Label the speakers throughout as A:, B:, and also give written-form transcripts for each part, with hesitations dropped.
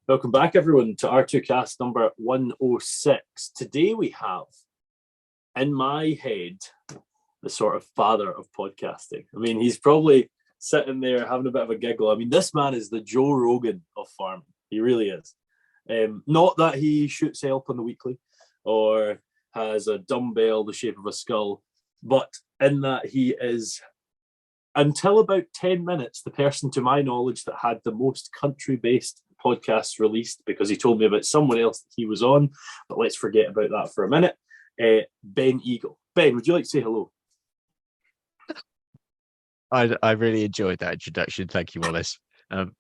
A: Welcome back, everyone, to R2Kast number 106. Today we have, in my head, the sort of father of podcasting. I mean, he's probably sitting there having a bit of a giggle. I mean, this man is the Joe Rogan of farming. He really is. Not that he shoots elk on the weekly or has a dumbbell the shape of a skull, but in that he is, until about 10 minutes, the person to my knowledge that had the most country-based podcasts released, because he told me about someone else that he was on, but let's forget about that for a minute. Ben Eagle. Ben, would you like to say hello?
B: I really enjoyed that introduction. Thank you, Wallace.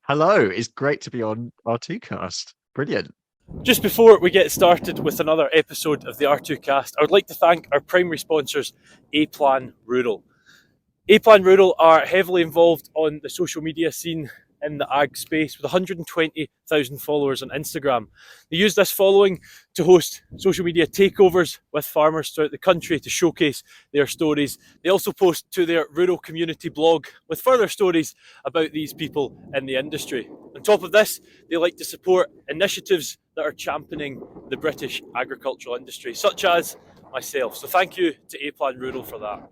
B: Hello, it's great to be on R2Kast. Brilliant.
C: Just before we get started with another episode of the R2Kast, I would like to thank our primary sponsors, A-Plan Rural. A-Plan Rural are heavily involved on the social media scene in the ag space with 120,000 followers on Instagram. They use this following to host social media takeovers with farmers throughout the country to showcase their stories. They also post to their rural community blog with further stories about these people in the industry. On top of this, they like to support initiatives that are championing the British agricultural industry, such as myself. So thank you to A-Plan Rural for that.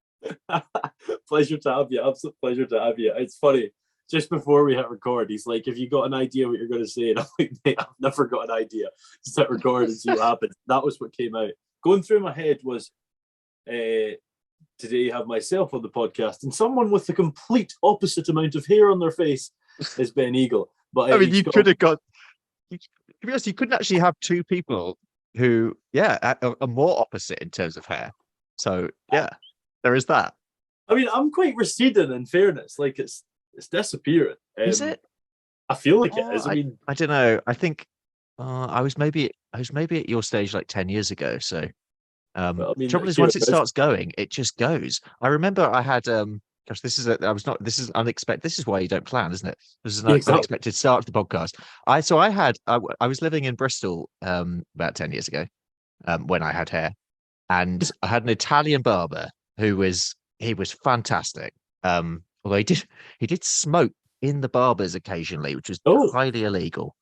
A: Pleasure to have you. Absolute pleasure to have you. It's funny. Just before we hit record, he's like, "Have you got an idea what you're going to say?" And I'm like, "Mate, I've never got an idea. Just hit record and see what happens." That was what came out. Going through my head was, today you have myself on the podcast and someone with the complete opposite amount of hair on their face is Ben Eagle. But
B: I mean, you could have got. To be honest, you couldn't actually have two people who, are more opposite in terms of hair. So yeah, there is that.
A: I mean, I'm quite receding. In fairness, like it's disappearing.
B: Is it?
A: I feel like it is. I mean,
B: I don't know. I think I was maybe at your stage like 10 years ago. So
A: well, I mean,
B: trouble is once it starts going, it just goes. I remember I had gosh, this is unexpected. This is why you don't plan, isn't it? This is an unexpected start to the podcast. I was living in Bristol about 10 years ago when I had hair, and I had an Italian barber who was fantastic. Although he did smoke in the barbers occasionally, which was highly illegal,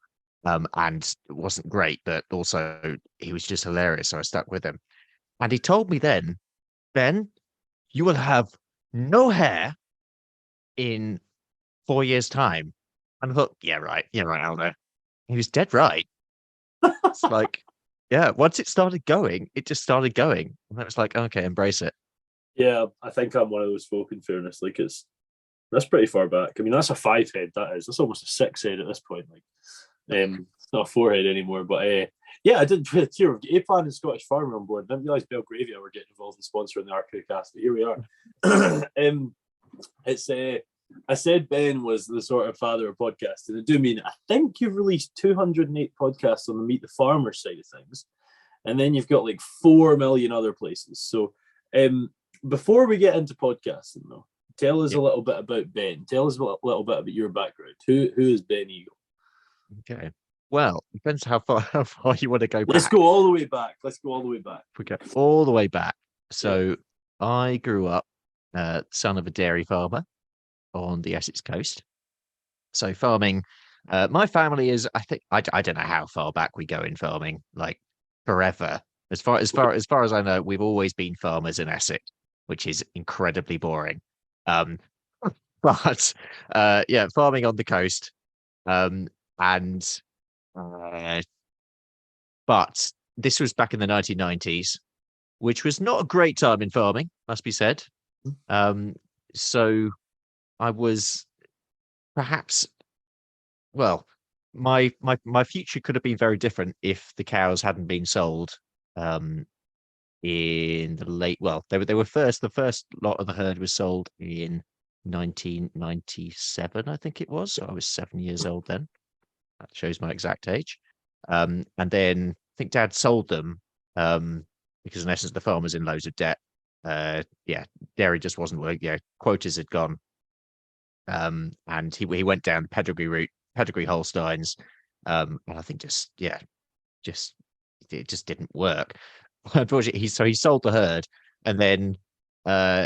B: and it wasn't great. But also he was just hilarious, so I stuck with him. And he told me then, "Ben, you will have no hair in 4 years' time." And I thought, yeah, right, Aldo. He was dead right. It's like, yeah, once it started going, it just started going, and it was like, okay, embrace it.
A: Yeah, I think I'm one of those folk. In fairness, like that's pretty far back. I mean, that's a 5 head. That's almost a 6 head at this point. Like, it's not a 4 head anymore. But yeah, I didn't hear A-Plan and Scottish Farmer on board. I didn't realise Belgravia were getting involved in sponsoring the R2Kast. But here we are. It's I said Ben was the sort of father of podcasting. I do mean I think you've released 208 podcasts on the Meet the Farmer side of things, and then you've got like 4 million other places. So before we get into podcasting, though, tell us a little bit about Ben. Tell us a little bit about your background. Who is Ben Eagle?
B: Okay. Well, depends how far you want to go back.
A: Let's go all the way back.
B: If we go all the way back. So I grew up son of a dairy farmer on the Essex coast. So farming, my family is, I think, I don't know how far back we go in farming, like forever. As far as I know, we've always been farmers in Essex, which is incredibly boring. But farming on the coast. But this was back in the 1990s, which was not a great time in farming, must be said. So I was perhaps, well, my future could have been very different if the cows hadn't been sold in the late, well, they were first, the first lot of the herd was sold in 1997, I think it was. So I was 7 years old then. That shows my exact age. And then I think Dad sold them because in essence the farmer's in loads of debt. Dairy just wasn't working. Yeah, quotas had gone. And he went down the pedigree route, pedigree Holsteins. And I think it just didn't work. Unfortunately, he sold the herd, and then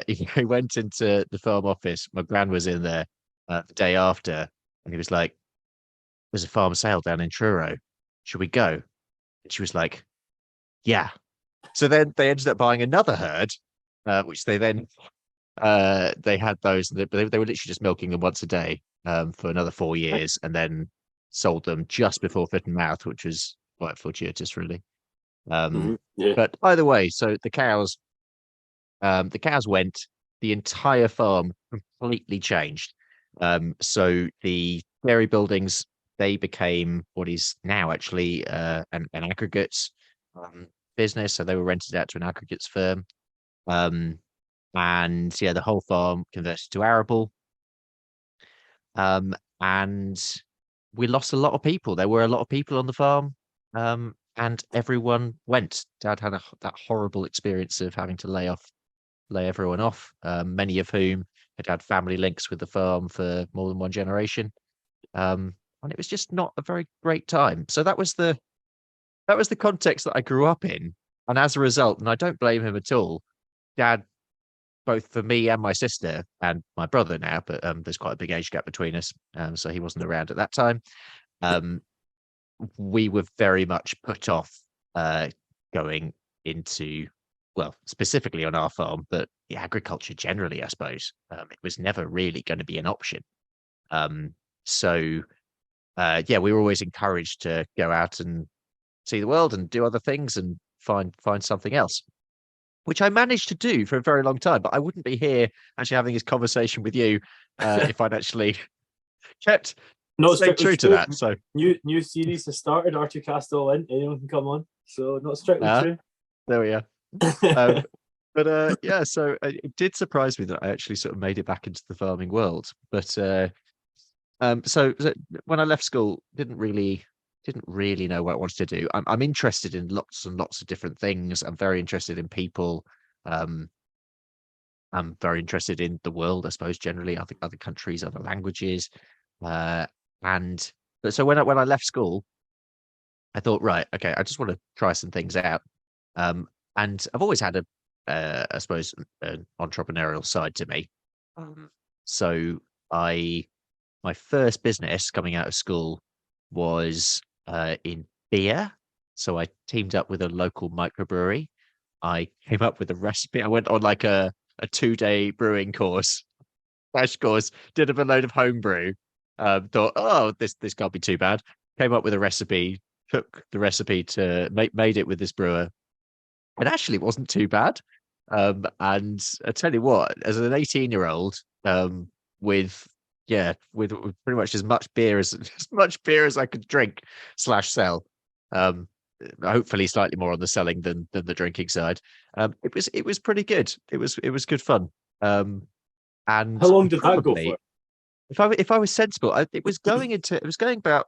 B: he went into the farm office. My gran was in there the day after, and he was like, there's a farm sale down in Truro. Should we go? And she was like, yeah. So then they ended up buying another herd, which they then they had those, but they were literally just milking them once a day for another 4 years, and then sold them just before foot and mouth, which was quite fortuitous, really.
A: Yeah.
B: But either way, so the cows went, the entire farm completely changed. So the dairy buildings, they became what is now actually an aggregates business. So they were rented out to an aggregates firm. And yeah, the whole farm converted to arable. And we lost a lot of people. There were a lot of people on the farm. And everyone went. Dad had that horrible experience of having to lay everyone off, many of whom had family links with the farm for more than one generation. And it was just not a very great time. So that was the context that I grew up in. And as a result, and I don't blame him at all, Dad, both for me and my sister and my brother now, but there's quite a big age gap between us, so he wasn't around at that time. We were very much put off going into, well, specifically on our farm, but the agriculture generally, I suppose. It was never really going to be an option. So yeah, we were always encouraged to go out and see the world and do other things and find something else, which I managed to do for a very long time. But I wouldn't be here actually having this conversation with you if I'd actually kept
A: Not
B: staying
A: strictly
B: true to that. So
A: new series has started. R2Kast all in. Anyone can come on. So not strictly true.
B: There we are. But yeah, so it did surprise me that I actually sort of made it back into the farming world. But so when I left school, didn't really know what I wanted to do. I'm interested in lots and lots of different things. I'm very interested in people. I'm very interested in the world, I suppose, generally, other countries, other languages. But so when I left school, I thought, right, okay, I just want to try some things out. And I've always had I suppose, an entrepreneurial side to me. So my first business coming out of school was in beer. So I teamed up with a local microbrewery. I came up with a recipe. I went on like a 2-day brewing course, crash course, did a load of homebrew. Thought, oh, this can't be too bad. Came up with a recipe, took the recipe to made it with this brewer. It actually wasn't too bad. And I tell you what, as an 18-year-old, with pretty much as much beer as I could drink / sell. Hopefully slightly more on the selling than the drinking side. It was pretty good. It was good fun. And
A: how long did that go for?
B: If I was sensible, it was going about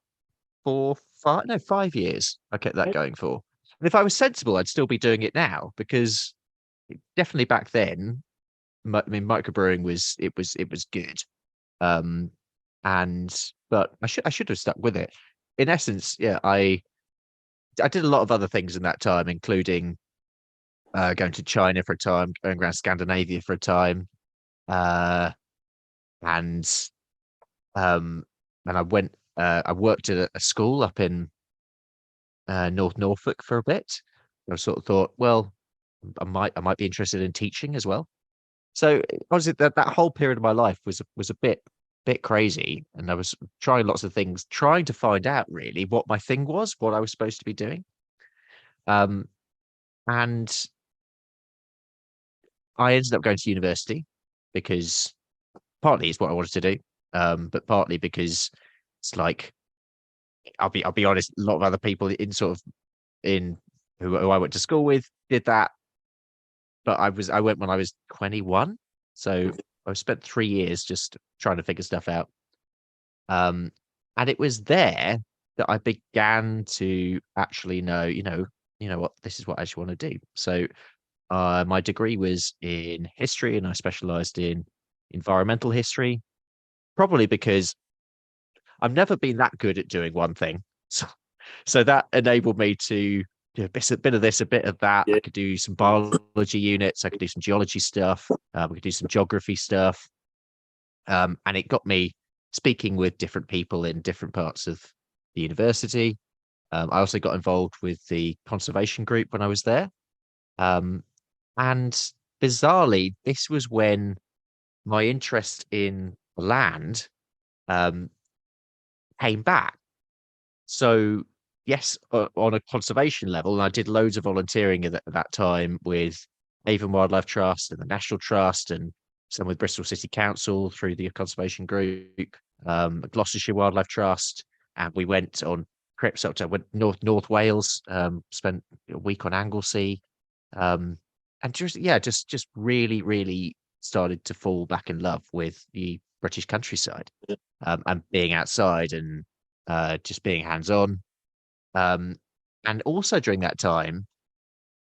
B: 5 years. I kept that going for. And if I was sensible, I'd still be doing it now, because definitely back then, I mean, microbrewing was good. But I should have stuck with it. In essence, yeah, I did a lot of other things in that time, including going to China for a time, going around Scandinavia for a time, and I went. I worked at a school up in North Norfolk for a bit. I sort of thought, well, I might be interested in teaching as well. So honestly, that whole period of my life was a bit crazy, and I was trying lots of things, trying to find out really what my thing was, what I was supposed to be doing. And I ended up going to university because partly it's what I wanted to do, but partly because it's like, I'll be honest, a lot of other people in who I went to school with did that, but I went when I was 21, so I spent 3 years just trying to figure stuff out. And it was there that I began to actually know, what, this is what I actually want to do. So my degree was in history, and I specialized in environmental history, probably because I've never been that good at doing one thing. So that enabled me to do a bit of this, a bit of that.
A: Yeah.
B: I could do some biology units. I could do some geology stuff. We could do some geography stuff. And it got me speaking with different people in different parts of the university. I also got involved with the conservation group when I was there. And bizarrely, this was when my interest in land came back. So, yes, on a conservation level, and I did loads of volunteering at that time with Avon Wildlife Trust and the National Trust, and some with Bristol City Council through the conservation group, Gloucestershire Wildlife Trust, and we went on trips up to North Wales, spent a week on Anglesey, and just really, really started to fall back in love with the British countryside, and being outside and just being hands on. And also during that time,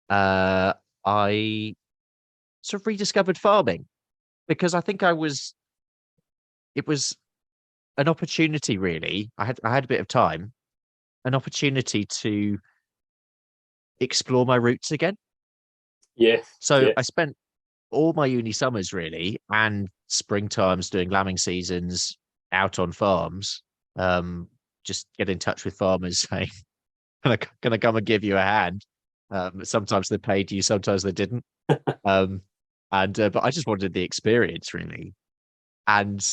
B: I sort of rediscovered farming because I think it was an opportunity really. I had a bit of time, an opportunity to explore my roots again.
A: Yeah.
B: So
A: Yeah.
B: I spent all my uni summers really and springtimes doing lambing seasons out on farms. Just get in touch with farmers saying, can I come and give you a hand? Sometimes they paid you, sometimes they didn't. Um, and but I just wanted the experience really. And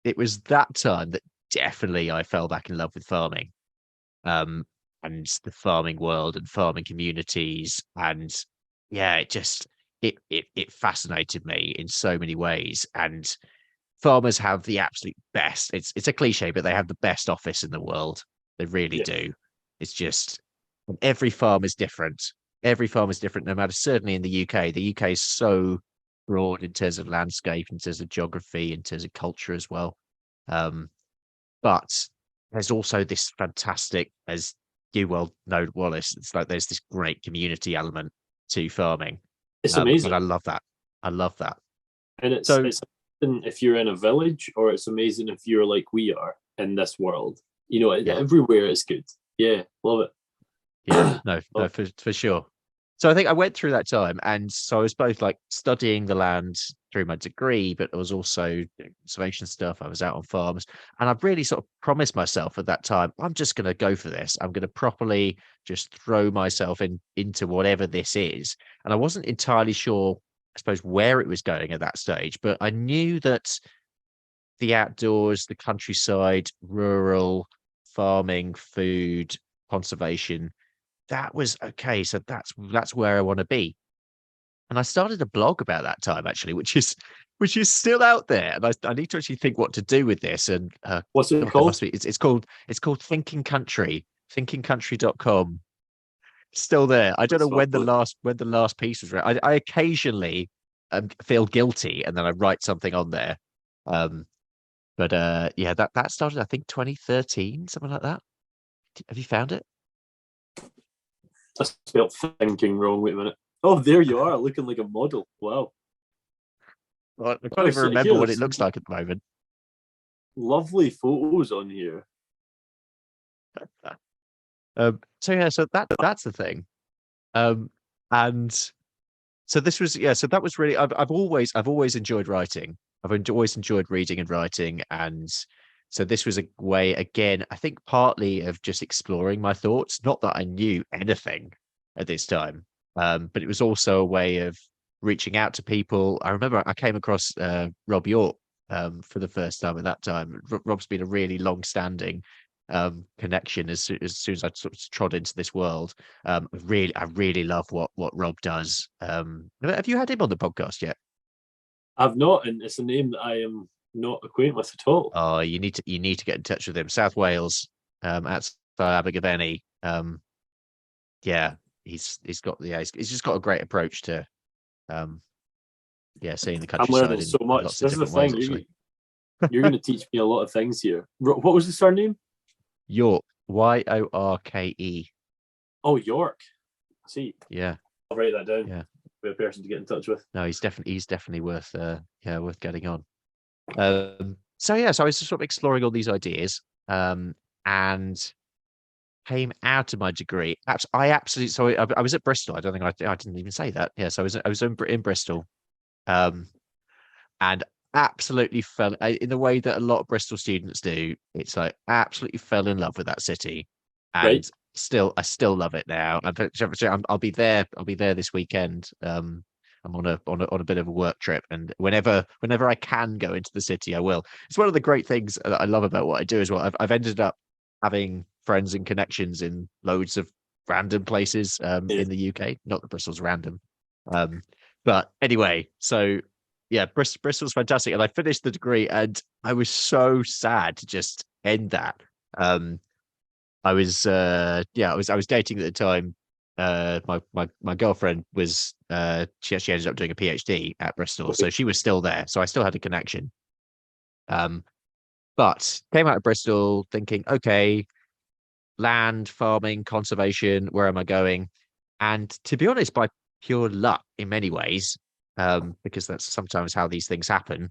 B: it was that time that definitely I fell back in love with farming. Um, and the farming world and farming communities. And yeah, it fascinated me in so many ways. And farmers have the absolute best. It's a cliche, but they have the best office in the world. They really
A: Yeah.
B: do. It's just every farm is different. Every farm is different, no matter. Certainly in the UK, the UK is so broad in terms of landscape, in terms of geography, in terms of culture as well. But there's also this fantastic, as you well know, Wallace. It's like there's this great community element to farming.
A: It's
B: And
A: amazing.
B: I love that. I love that.
A: And
B: So
A: it's amazing if you're in a village, or it's amazing if you're like we are in this world. You know,
B: yeah,
A: everywhere is good. Yeah, love it.
B: yeah, no,
A: Love
B: for sure. So I think I went through that time, and so I was both like studying the land through my degree, but I was also doing conservation stuff. I was out on farms, and I've really sort of promised myself at that time, I'm just going to go for this. I'm going to properly just throw myself into whatever this is. And I wasn't entirely sure, I suppose, where it was going at that stage, but I knew that the outdoors, the countryside, rural farming, food, conservation, that was okay. So that's where I want to be. And I started a blog about that time actually, which is still out there. And I need to actually think what to do with this. And
A: What's it
B: God, there must
A: called?
B: be it's called Thinking Country, thinkingcountry.com. Still there. I don't know
A: That's
B: when the
A: lovely.
B: last piece was written. I occasionally feel guilty and then I write something on there. Um, but yeah, that started I think 2013, something like that. Have you found it?
A: I spelled thinking wrong. Wait a minute. Oh, there you are, looking like a model. Wow.
B: Well, I can't
A: Oh,
B: even
A: so
B: remember
A: here,
B: what
A: there's
B: it
A: some
B: looks like at the moment.
A: lovely photos on here.
B: So yeah, so that's the thing. Um, and so this was so that was really I've always enjoyed writing. Always enjoyed reading and writing, and so this was a way again. I think partly of just exploring my thoughts. Not that I knew anything at this time, but it was also a way of reaching out to people. I remember I came across Rob York for the first time at that time. Rob's been a really long-standing connection as soon as I sort of trod into this world. I really love what Rob does. Have you had him on the podcast yet?
A: I've not, and it's a name that I am not acquainted with at all.
B: Oh, you need to get in touch with him. South Wales, at Abergavenny. Yeah, he's got he's just got a great approach to seeing the
A: I'm learning
B: countryside
A: so
B: in
A: much.
B: lots of
A: This is the
B: different ways
A: thing.
B: actually.
A: You're going to teach me a lot of things here. What was the surname?
B: York, Yorke.
A: Oh, York. See,
B: Yeah,
A: I'll write that down.
B: yeah.
A: Be a person to get in touch with.
B: No, he's definitely worth worth getting on. So I was sort of exploring all these ideas, and came out of my degree. I absolutely so I was at Bristol. I don't think I didn't even say that. Yes, I was in Bristol, um, and absolutely fell in the way that a lot of Bristol students do. It's like absolutely fell in love with that city,
A: Right.
B: and I still love it now. I'll be there. I'll be there this weekend. I'm on a bit of a work trip, and whenever I can go into the city, I will. It's one of the great things that I love about what I do as well. I've ended up having friends and connections in loads of random places
A: Yeah.
B: in the UK. Not that Bristol's random, but anyway, so yeah, Bristol's fantastic, and I finished the degree, and I was so sad to just end that. I was dating at the time. My girlfriend was she actually ended up doing a PhD at Bristol, so she was still there, so I still had a connection. But came out of Bristol thinking, okay, land, farming, conservation, where am I going? And to be honest, by pure luck in many ways, because that's sometimes how these things happen,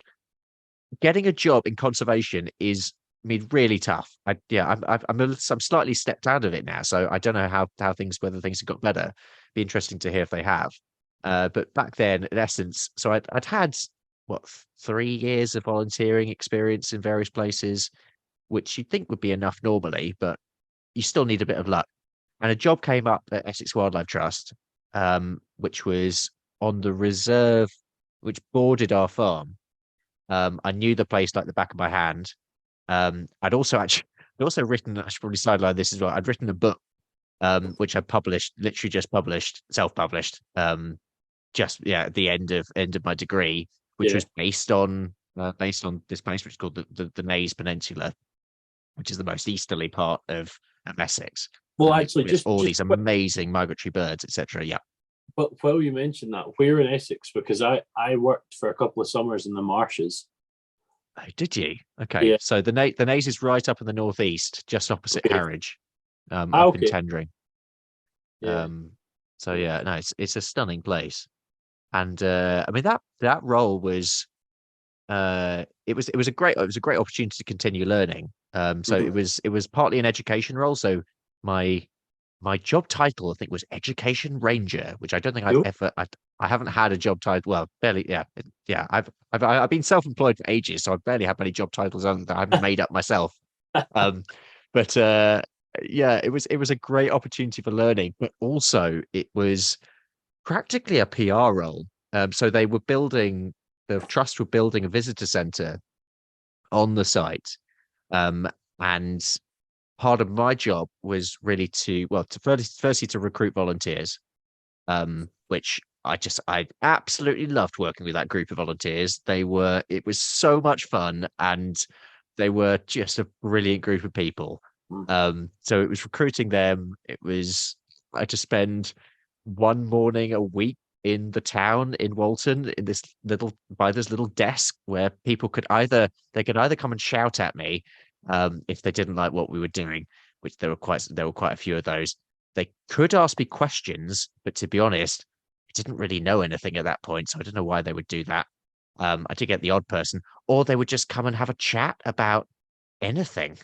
B: getting a job in conservation is, I mean, really tough. I'm slightly stepped out of it now, so I don't know how things, whether things have got better. Be interesting to hear if they have. But back then, in essence, so I'd had what 3 years of volunteering experience in various places, which you'd think would be enough normally, but you still need a bit of luck. And a job came up at Essex Wildlife Trust, which was on the reserve, which bordered our farm. I knew the place like the back of my hand. I'd also written, I should probably sideline this as well. I'd written a book, which I published, literally just published, self-published, just at the end of my degree, which was based on this place which is called the Naze Peninsula, which is the most easterly part of Essex.
A: Well, actually,
B: with
A: just
B: all these amazing migratory birds, etc. Yeah.
A: But while you mentioned that, where in Essex? Because I worked for a couple of summers in the marshes.
B: Oh, did you? Okay.
A: Yeah.
B: So the Naze is right up in the northeast, just opposite
A: Okay.
B: Harwich, up in
A: Okay.
B: Tendring.
A: Yeah.
B: So yeah, no, it's a stunning place. And I mean that role was it was a great opportunity to continue learning. So
A: Mhm.
B: it was partly an education role. So my job title I think was education ranger, which I don't think
A: Cool.
B: I haven't had a job title. Well, barely. Yeah. I've been self-employed for ages, so I barely have many job titles other that I've made up myself. Um, but yeah, it was a great opportunity for learning, but also it was practically a PR role. So the trust were building a visitor center on the site, and part of my job was really firstly to recruit volunteers, which I absolutely loved working with that group of volunteers. It was so much fun, and they were just a brilliant group of people. So it was recruiting them. I had to spend one morning a week in the town in Walton in this little desk where people could either come and shout at me if they didn't like what we were doing, which there were quite a few of those. They could ask me questions, but to be honest, I didn't really know anything at that point, so I don't know why they would do that. I did get the odd person, or they would just come and have a chat about anything.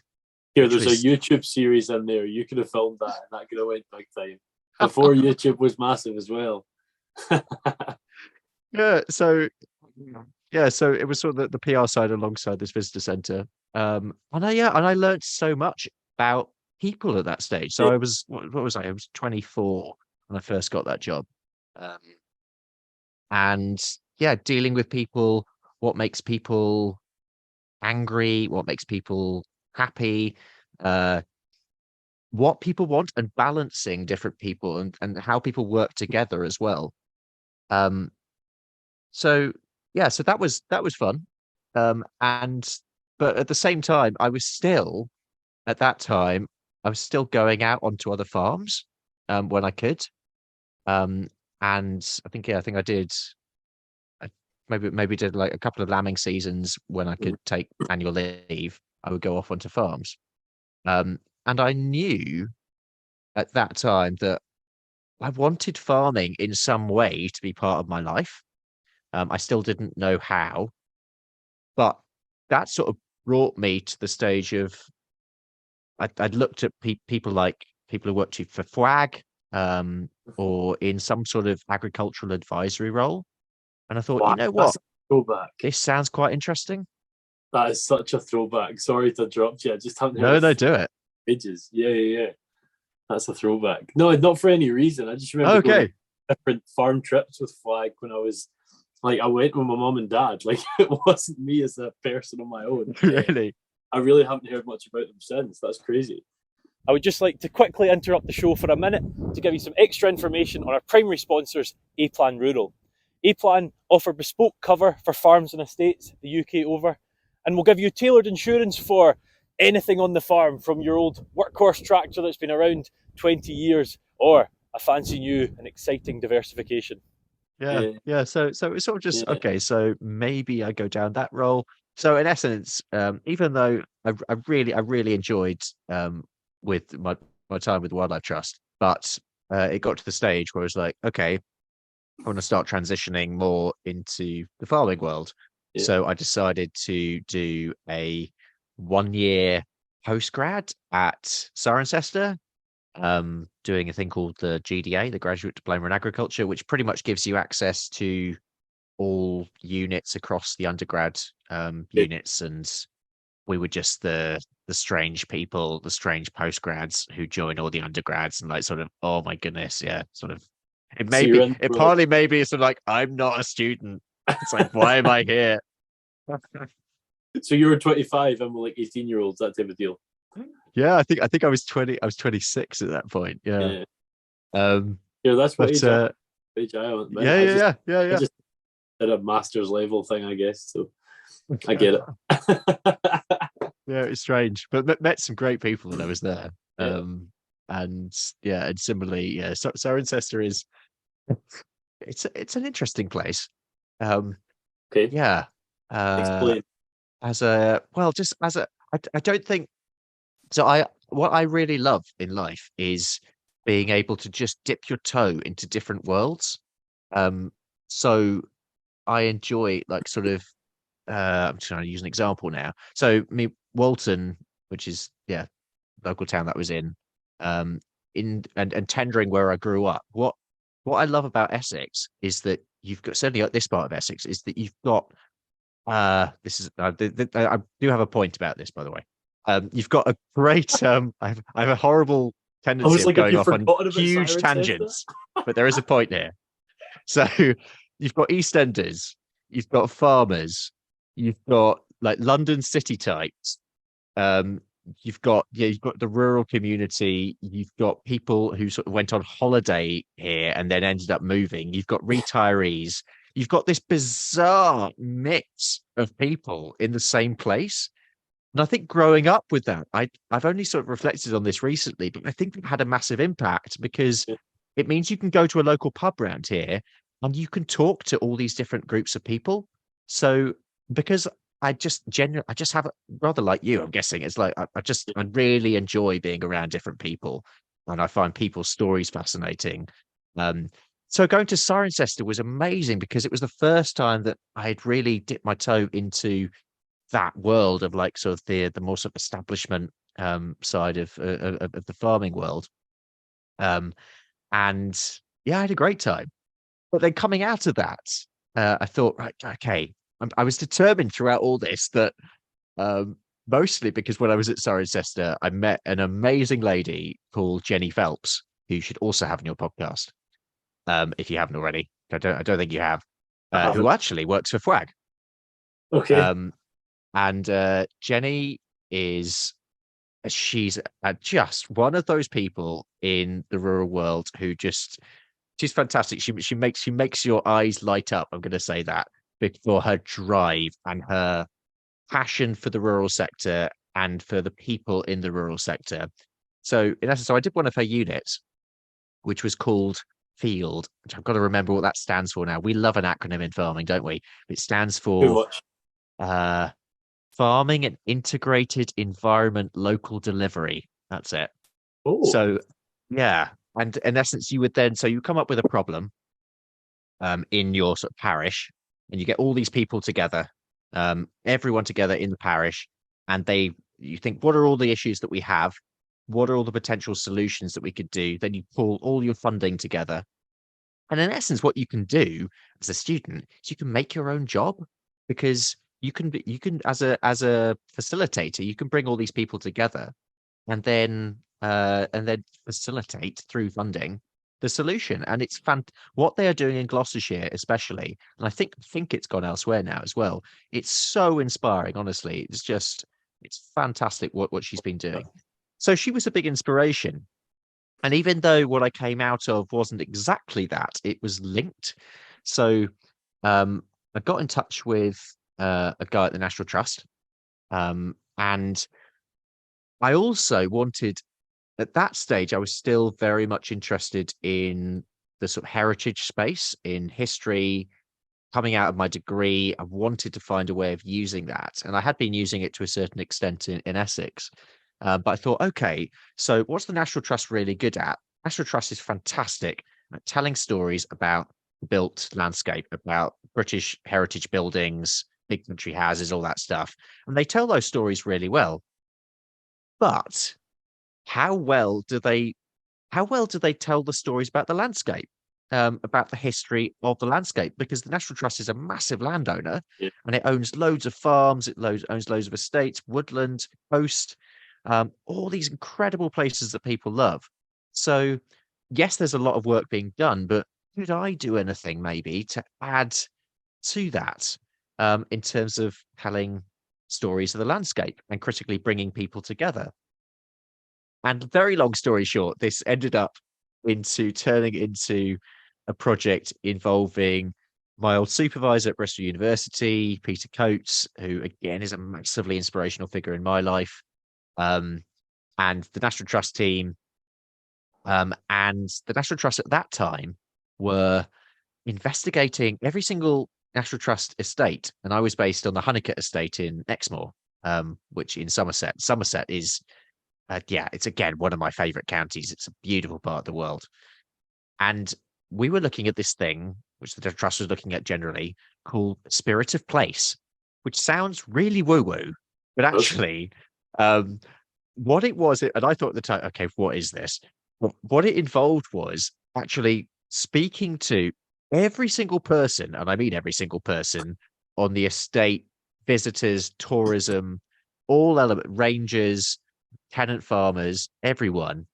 A: Here, there's a YouTube series in there. You could have filmed that, and that could have went big time before YouTube was massive as well.
B: So it was sort of the PR side alongside this visitor center. And I learned so much about people at that stage. So I was what was I? I was 24 when I first got that job. And yeah, dealing with people, what makes people angry, what makes people happy, what people want, and balancing different people and how people work together as well. So yeah, so that was fun. And but at the same time, at that time, I was still going out onto other farms when I could. And I think I did maybe did like a couple of lambing seasons when I could take annual leave. I would go off onto farms. And I knew at that time that I wanted farming in some way to be part of my life. I still didn't know how, but that sort of brought me to the stage of I'd looked at people who worked for FWAG, or in some sort of agricultural advisory role, and I thought, you know what,
A: Throwback.
B: this sounds quite interesting.
A: That is such a throwback. Sorry to interrupt you. I just haven't
B: No,
A: heard
B: no,
A: of
B: do it.
A: ages. Yeah. That's a throwback. No, not for any reason. I just remember going on
B: Okay.
A: different farm trips with Flag when I was like, I went with my mom and dad. Like, it wasn't me as a person on my own.
B: Really?
A: I really haven't heard much about them since. That's crazy.
C: I would just like to quickly interrupt the show for a minute to give you some extra information on our primary sponsors, A-Plan Rural. A-Plan offer bespoke cover for farms and estates the UK over, and will give you tailored insurance for anything on the farm, from your old workhorse tractor that's been around 20 years or a fancy new and exciting diversification.
B: Yeah. So it's sort of just
A: Yeah.
B: okay. So maybe I go down that role. So in essence, even though I really enjoyed with my time with Wildlife Trust, but it got to the stage where I was like, okay, I want to start transitioning more into the farming world.
A: Yeah.
B: So I decided to do a 1 year postgrad at Cirencester, doing a thing called the GDA, the Graduate Diploma in Agriculture, which pretty much gives you access to all units across the undergrad units. And we were just the strange people, the strange postgrads who join all the undergrads, and like sort of, oh my goodness, yeah, sort of. It
A: So
B: may
A: you're
B: be,
A: in
B: it
A: for
B: partly maybe it's sort of like I'm not a student. It's like, why am I here?
A: So you were 25 and we're like 18-year-olds, that type of deal.
B: Yeah, I think I was 20. I was 26 at that point. Yeah. Um,
A: Yeah, that's what
B: but
A: age I am.
B: yeah.
A: I just did a master's level thing, I guess. So I get it.
B: Yeah, it's strange, but met some great people when I was there.
A: Yeah.
B: And yeah, and similarly, yeah, so Cirencester is it's an interesting place.
A: Okay.
B: Yeah.
A: Explain.
B: As a well, just as a I don't think so. What I really love in life is being able to just dip your toe into different worlds. So I enjoy like sort of I'm trying to use an example now. So me Walton, which is local town that I was in and tendering where I grew up. What I love about Essex is that you've got, certainly at this part of Essex, is that you've got this is I do have a point about this, by the way. You've got a great I have a horrible
A: I was
B: tendency of
A: like, have
B: going
A: you
B: off on
A: forgotten about
B: huge
A: Cirencester?
B: tangents, but there is a point here. So you've got EastEnders, you've got farmers, you've got like London city types, um, you've got the rural community, you've got people who sort of went on holiday here and then ended up moving, you've got retirees, you've got this bizarre mix of people in the same place. And I think growing up with that, I've only sort of reflected on this recently, but I think it had a massive impact because
A: Yeah.
B: it means you can go to a local pub round here and you can talk to all these different groups of people. So because I just have rather like you, I'm guessing it's like I really enjoy being around different people, and I find people's stories fascinating. So going to Cirencester was amazing because it was the first time that I had really dipped my toe into that world of like sort of the more sort of establishment side of the farming world. And yeah, I had a great time. But then coming out of that, I thought, right, okay, I was determined throughout all this that mostly because when I was at Cirencester, I met an amazing lady called Jenny Phelps, who you should also have in your podcast, if you haven't already. I don't think you have. Who actually works for FWAG.
A: Okay.
B: And Jenny she's just one of those people in the rural world who she's fantastic. She makes your eyes light up. I'm going to say that for her drive and her passion for the rural sector and for the people in the rural sector. So in essence, I did one of her units, which was called Field, which I've got to remember what that stands for now. We love an acronym in farming, don't we? It stands for Farming and Integrated Environment Local Delivery. That's it.
A: Oh.
B: So yeah. And in essence, you would then, so you come up with a problem in your sort of parish, and you get all these people together, everyone together in the parish, and you think, what are all the issues that we have? What are all the potential solutions that we could do? Then you pull all your funding together. And in essence, what you can do as a student is you can make your own job. because you can as a facilitator, you can bring all these people together and then facilitate through funding the solution. And it's what they are doing in Gloucestershire, especially, and I think it's gone elsewhere now as well. It's so inspiring, honestly. It's fantastic what she's been doing. So she was a big inspiration. And even though what I came out of wasn't exactly that, it was linked. So I got in touch with a guy at the National Trust, and I also wanted, at that stage, I was still very much interested in the sort of heritage space, in history. Coming out of my degree, I wanted to find a way of using that. And I had been using it to a certain extent in Essex. But I thought, okay, so what's the National Trust really good at? National Trust is fantastic at telling stories about built landscape, about British heritage buildings, big country houses, all that stuff. And they tell those stories really well. But how well do they tell the stories about the landscape, about the history of the landscape? Because the National Trust is a massive landowner,
A: Yeah.
B: and it owns loads of farms, owns loads of estates, woodland, coast, all these incredible places that people love. So yes, there's a lot of work being done, but could I do anything maybe to add to that, in terms of telling stories of the landscape and critically bringing people together? And very long story short, this ended up turning into a project involving my old supervisor at Bristol University, Peter Coates, who again is a massively inspirational figure in my life, and the National Trust team. And the National Trust at that time were investigating every single National Trust estate, and I was based on the Hunnicutt estate in Exmoor, which in Somerset. Somerset is it's again one of my favorite counties. It's a beautiful part of the world. And we were looking at this thing, which the trust was looking at generally, called Spirit of Place, which sounds really woo-woo, but actually, what it was, and I thought at the time, okay, what is this? What it involved was actually speaking to every single person, and I mean every single person on the estate, visitors, tourism, all element, rangers, tenant farmers, everyone,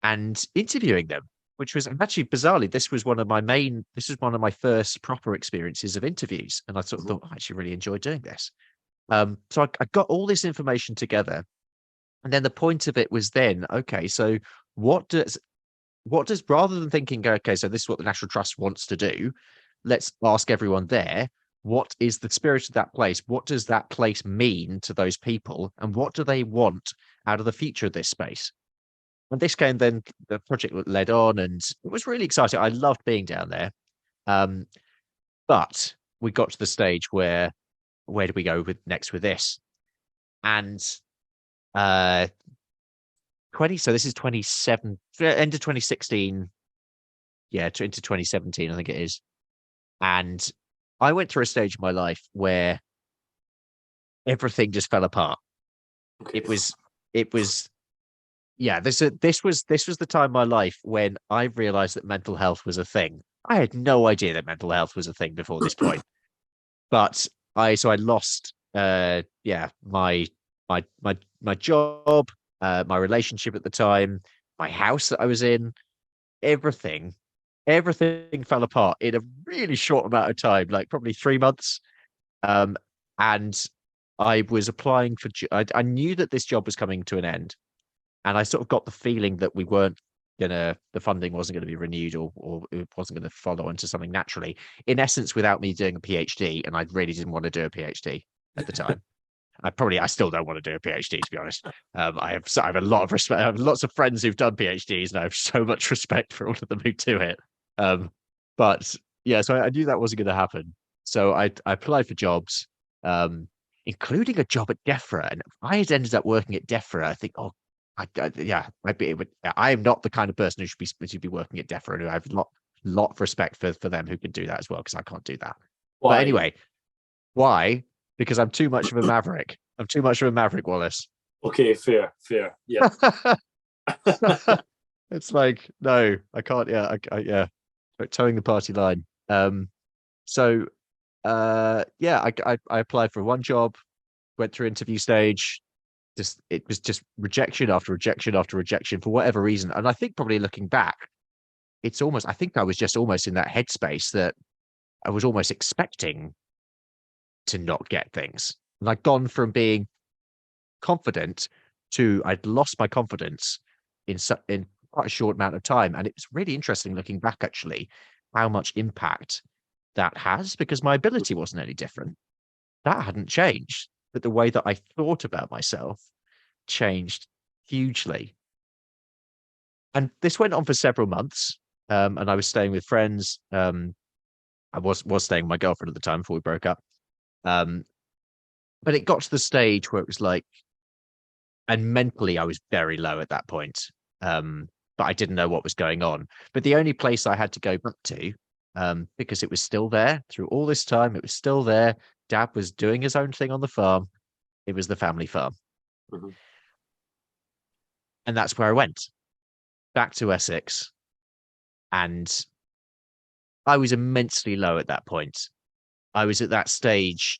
B: and interviewing them, which was actually bizarrely, this was one of my first proper experiences of interviews. And I sort of thought, I actually really enjoyed doing this. So I got all this information together. And then the point of it was then, okay, so what does, rather than thinking, okay, so this is what the National Trust wants to do, let's ask everyone there, what is the spirit of that place? What does that place mean to those people? And what do they want out of the future of this space? And this came then, the project led on, and it was really exciting. I loved being down there. But we got to the stage where do we go next with this? And so this is 27, end of 2016, into 2017, I think it is. And I went through a stage of my life where everything just fell apart.
A: Okay.
B: It was this was the time in my life when I realized that mental health was a thing. I had no idea that mental health was a thing before this point. But I lost my job, my relationship at the time, my house that I was in, everything fell apart in a really short amount of time, like probably 3 months. And I was applying for, I knew that this job was coming to an end. And I sort of got the feeling that the funding wasn't going to be renewed, or it wasn't going to follow into something naturally. In essence, without me doing a PhD, and I really didn't want to do a PhD at the time. I still don't want to do a PhD, to be honest. I have a lot of respect. I have lots of friends who've done PhDs, and I have so much respect for all of them who do it. But yeah, so I knew that wasn't going to happen. So I applied for jobs, including a job at DEFRA, and I had ended up working at DEFRA. I think, I am not the kind of person who should be working at DEFRA, and I have a lot of respect for them who can do that as well, because I can't do that.
A: Why?
B: But anyway, why? Because I'm too much of a maverick. I'm too much of a maverick, Wallace.
A: Okay, fair. Yeah.
B: It's like, no, I can't. Yeah, towing the party line. So I applied for one job, went through interview stage. It was just rejection after rejection after rejection for whatever reason. And I think probably looking back, I think I was just almost in that headspace that I was almost expecting to not get things. And I'd gone from being confident to I'd lost my confidence in quite a short amount of time. And it's really interesting looking back, actually, how much impact that has, because my ability wasn't any different. That hadn't changed, but the way that I thought about myself changed hugely. And this went on for several months. And I was staying with friends. I was staying with my girlfriend at the time before we broke up. But it got to the stage where it was like, and mentally I was very low at that point. But I didn't know what was going on. But the only place I had to go back to, because it was still there through all this time, it was still there. Dad was doing his own thing on the farm. It was the family farm.
A: Mm-hmm.
B: And that's where I went back to Essex. And I was immensely low at that point. I was at that stage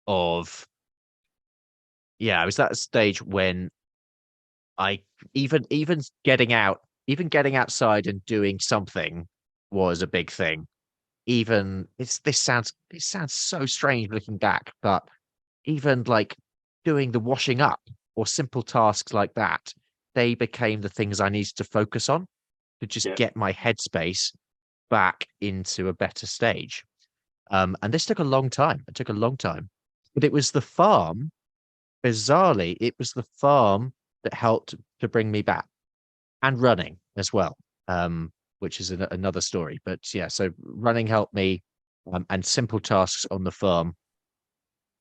B: of, I was at a stage when I even getting outside and doing something was a big thing. Even this sounds so strange looking back, but even like doing the washing up or simple tasks like that, they became the things I needed to focus on to just get my headspace back into a better stage. And this took a long time. It took a long time, but it was the farm. Bizarrely, it was the farm that helped to bring me back, and running as well, which is another story. But yeah, so running helped me, and simple tasks on the farm.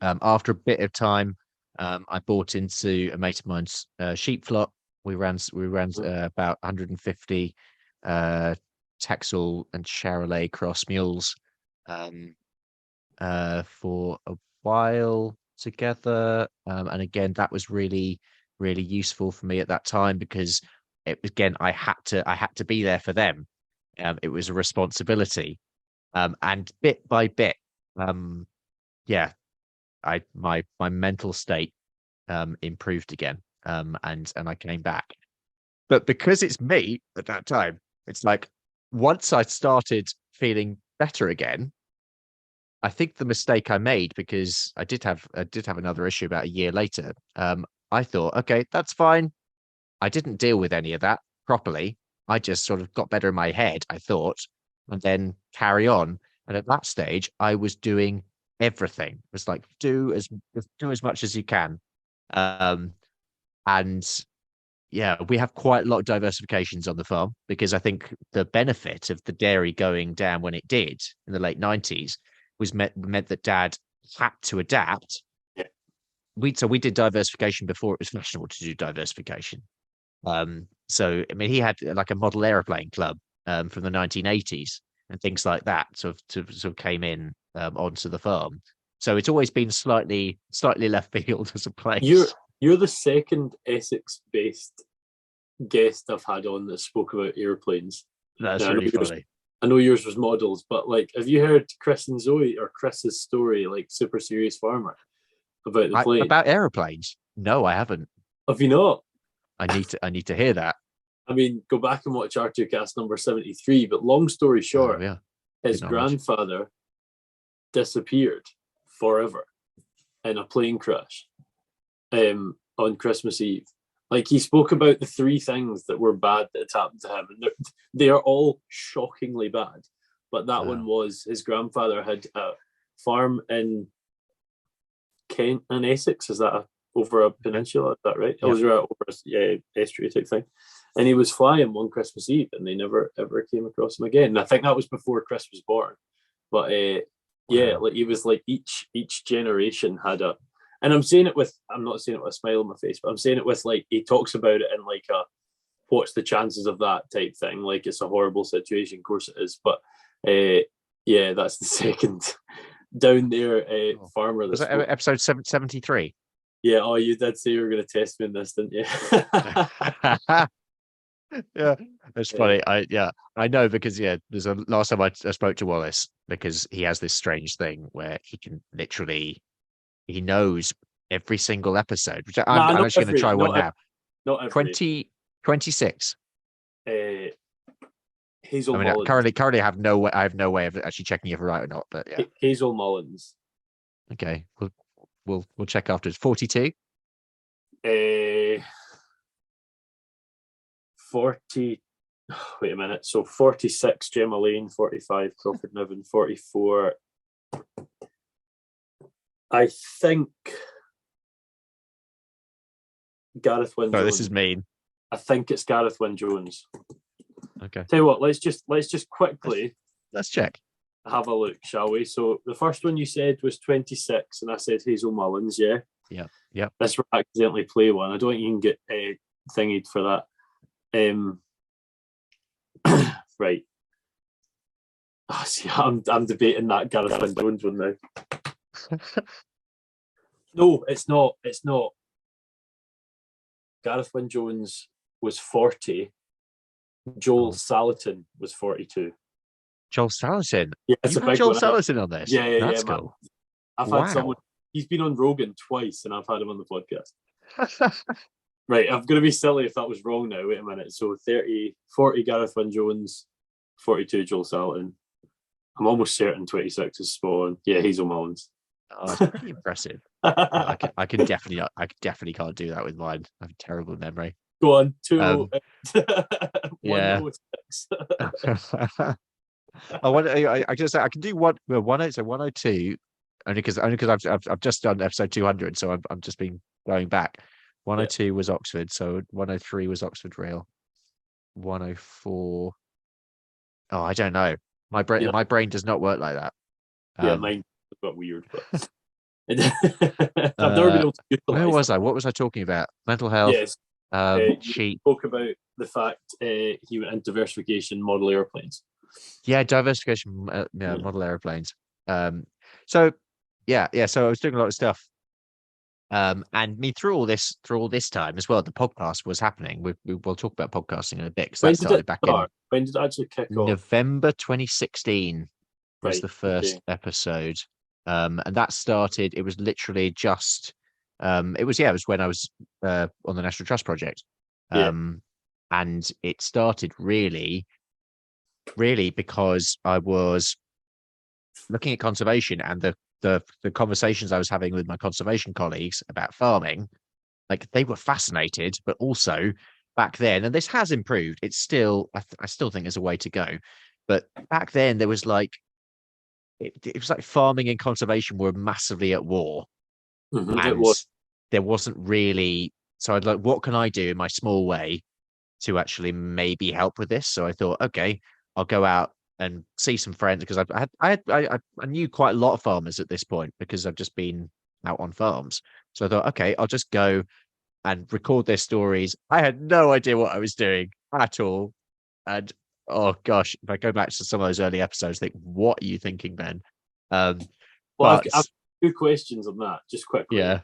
B: After a bit of time, I bought into a mate of mine's sheep flock. We ran about 150 Texel and Charolais cross mules for a while together. And again, that was really, really useful for me at that time, because I had to be there for them. It was a responsibility. And bit by bit, my mental state improved again. And I came back. But because it's me at that time, it's like once I started feeling better again, I think the mistake I made, because I did have another issue about a year later. I thought, okay, that's fine. I didn't deal with any of that properly. I just sort of got better in my head, I thought, and then carry on. And at that stage, I was doing everything. It was like do as much as you can. And yeah, we have quite a lot of diversifications on the farm, because I think the benefit of the dairy going down when it did in the late 90s meant that Dad had to adapt.
A: Yeah.
B: We did diversification before it was fashionable to do diversification. So I mean, he had like a model airplane club from the 1980s and things like that, sort of came in onto the farm. So it's always been slightly left field as a place.
A: You're the second Essex-based guest I've had on that spoke about airplanes.
B: That's really funny.
A: I know yours was models, but like, have you heard Chris and Zoe, or Chris's story, like Super Serious Farmer, about the plane?
B: About aeroplanes? No, I haven't.
A: Have you not?
B: I need to hear that.
A: I mean, go back and watch R2Kast number 73. But long story short, his grandfather disappeared forever in a plane crash on Christmas Eve. Like, he spoke about the three things that were bad that had happened to him, and they are all shockingly bad. But that one was his grandfather had a farm in Kent and Essex. Is that over a peninsula? Is that right? It was over a estuary type thing. And he was flying one Christmas Eve, and they never ever came across him again. And I think that was before Chris was born. But like, he was like, each generation had a. And I'm not saying it with a smile on my face, but I'm saying it with, like, he talks about it in like a, what's the chances of that type thing? Like, it's a horrible situation, of course it is. But that's the second down there farmer.
B: Was that episode 73?
A: Yeah, you did say you were going to test me in this, didn't you?
B: Yeah, it's funny. I know because there's a last time I spoke to Wallace because he has this strange thing where he can literally he knows every single episode, which
A: Nah,
B: I'm
A: not
B: actually going to
A: every,
B: try one
A: not
B: now.
A: not every.
B: 26.
A: Uh, Hazel
B: I mean,
A: Mullins.
B: currently I have no way of actually checking if we're right or not, but yeah.
A: Hazel Mullins.
B: Okay, we'll check afterwards. 42.
A: 40. Wait a minute. So 46, Gemma Lane. 45, Crawford Niven. 44. I think Gareth Wyn
B: No,
A: Jones.
B: this is mean.
A: I think it's Gareth Wyn Jones.
B: Okay.
A: Tell you what, let's just quickly
B: Let's check.
A: have a look, shall we? So the first one you said was 26, and I said Hazel Mullins, yeah?
B: Yeah.
A: Let's accidentally play one. I don't think you can get thingied for that. Right. Oh, see, I'm debating that Gareth Wyn Jones one now. No, it's not. It's not. Gareth Wyn Jones was 40. Joel Salatin was 42.
B: Joel Salatin.
A: Yeah, it's
B: You've
A: a
B: had
A: big
B: Joel
A: one.
B: Salatin on this.
A: Yeah,
B: That's
A: man.
B: cool.
A: I've had someone. He's been on Rogan twice, and I've had him on the podcast. Right, I'm going to be silly if that was wrong now. Wait a minute. So 40 Gareth Wyn Jones, 42 Joel Salatin. I'm almost certain 26 is spot on. Yeah, Hazel Mullins.
B: Oh, that's pretty impressive. I definitely can't do that with mine. I have a terrible memory.
A: Go on, 2
B: yeah.
A: 106.
B: I just I can do 102 only because I've just done episode 200, so I've just been going back. 102 was Oxford, so 103 was Oxford Real. 104. Oh, I don't know. My brain does not work like that.
A: Mine got weird, but I've never been able to utilize.
B: Where was I? What was I talking about? Mental health.
A: Yes.
B: She
A: spoke about the fact he went into diversification model airplanes.
B: Yeah, diversification. Model airplanes. So I was doing a lot of stuff. And through all this time as well, the podcast was happening. We'll talk about podcasting in a bit because that started back in.
A: When did it actually kick off?
B: November 2016 was the first episode. And that started. It was literally just. It was when I was on the National Trust project. And it started really because I was looking at conservation and the conversations I was having with my conservation colleagues about farming, like they were fascinated, but also back then, and this has improved. It's still, I still think there's a way to go, but back then there was like, it was like farming and conservation were massively at war.
A: Mm-hmm,
B: and there wasn't really, so I'd like, what can I do in my small way to actually maybe help with this? So I thought, okay, I'll go out and see some friends because I knew quite a lot of farmers at this point because I've just been out on farms. So I thought, okay, I'll just go and record their stories. I had no idea what I was doing at all. And oh gosh, if I go back to some of those early episodes, think, what are you thinking, Ben?
A: I've 2 questions on that, just quickly.
B: Yeah.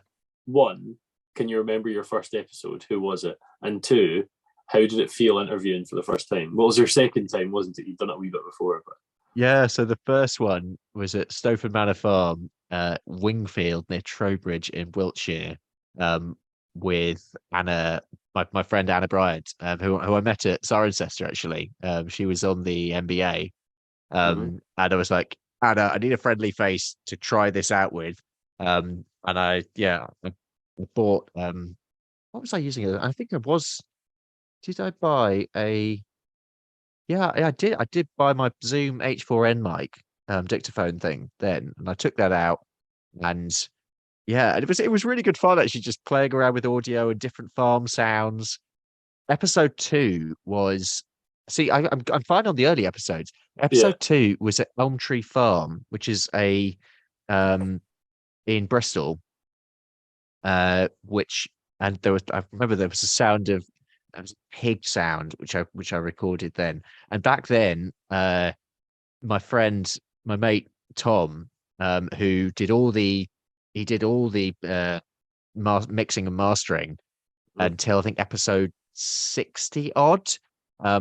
A: 1, can you remember your first episode? Who was it? And 2, how did it feel interviewing for the first time? What was your second time, wasn't it? You'd done it a wee bit before. But
B: yeah, so the first one was at Stowford Manor Farm, Wingfield near Trowbridge in Wiltshire, with Anna, my friend Anna Bryant, who I met at Cirencester actually. She was on the MBA. And I was like, Anna, I need a friendly face to try this out with. And I bought what was I using? I think I was. Did I buy a? Yeah, I did. I did buy my Zoom H4n mic, dictaphone thing then, and I took that out, and and it was really good fun actually, just playing around with audio and different farm sounds. Episode 2 was, I'm fine on the early episodes. Episode 2 was at Elm Tree Farm, which is in Bristol, I remember there was a sound of. It was a pig sound, which I recorded then. And back then, my mate Tom, who did all the mixing and mastering until I think episode 60 odd.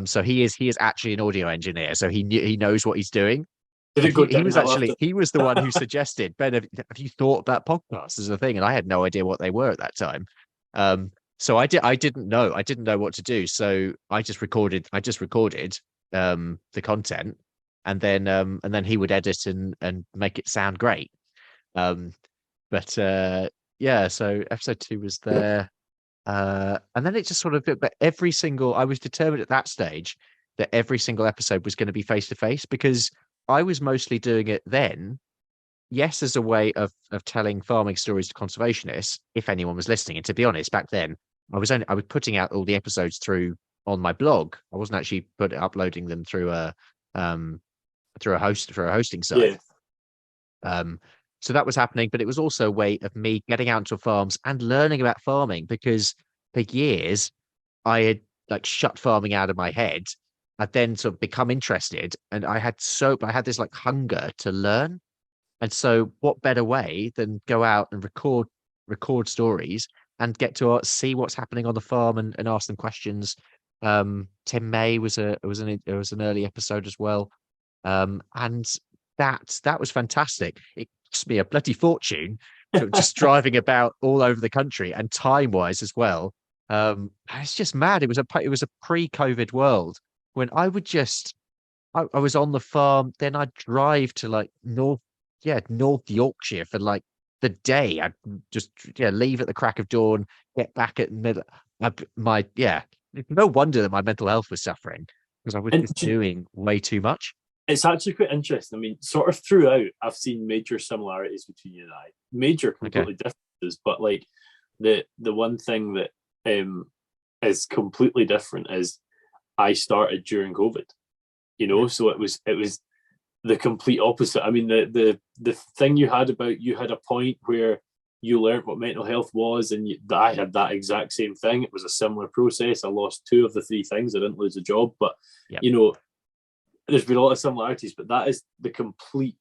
B: So he is actually an audio engineer, so he knows what he's doing.
A: Did
B: And
A: it go
B: he was
A: downhill
B: actually
A: after?
B: he was the one who suggested, Ben, have you thought about podcasts as a thing? And I had no idea what they were at that time. So I didn't know what to do. So I just recorded the content, and then he would edit and make it sound great. Um, but yeah, so episode 2 was there. And then it just sort of, but I was determined at that stage that every single episode was going to be face to face, because I was mostly doing it then, yes, as a way of telling farming stories to conservationists, if anyone was listening. And to be honest, back then I was putting out all the episodes through on my blog. I wasn't actually uploading them through um a hosting site.
A: Yeah.
B: So that was happening, but it was also a way of me getting out to farms and learning about farming, because for years I had like shut farming out of my head. I'd then sort of become interested, and I had this like hunger to learn. And so what better way than go out and record stories and get to see what's happening on the farm, and ask them questions. Tim May was an early episode as well. And that was fantastic. It cost me a bloody fortune just driving about all over the country, and time wise as well. It's just mad. It was a pre-COVID world when I was on the farm, then I'd drive to like North Yorkshire for like the day. I'd just leave at the crack of dawn, get back at middle. No wonder that my mental health was suffering, because I was
A: And
B: just doing way too much.
A: it's actually quite interesting. I mean, sort of throughout, I've seen major similarities between you and I, major completely differences. But like the one thing that is completely different is I started during COVID. So it was the complete opposite. I mean, the thing you had a point where you learned what mental health was, and I had that exact same thing. It was a similar process. I lost 2 of the 3 things. I didn't lose a job, but
B: Yep.
A: There's been a lot of similarities, but that is the complete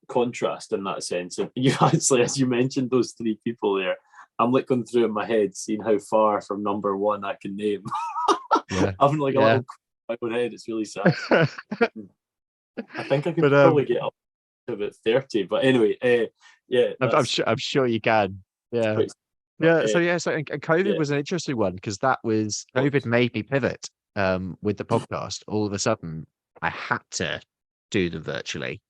A: contrast in that sense. And you actually, as you mentioned, those 3 people there, I'm like going through in my head, seeing how far from number 1 I can name.
B: Yeah.
A: Having like a
B: Yeah.
A: little in my own head, it's really sad. I think I could
B: But,
A: probably get up to about 30. But anyway, yeah,
B: I'm sure you can. Yeah.
A: quite-
B: Yeah. So and COVID
A: yeah.
B: was an interesting one, because COVID made me pivot with the podcast. All of a sudden, I had to do them virtually.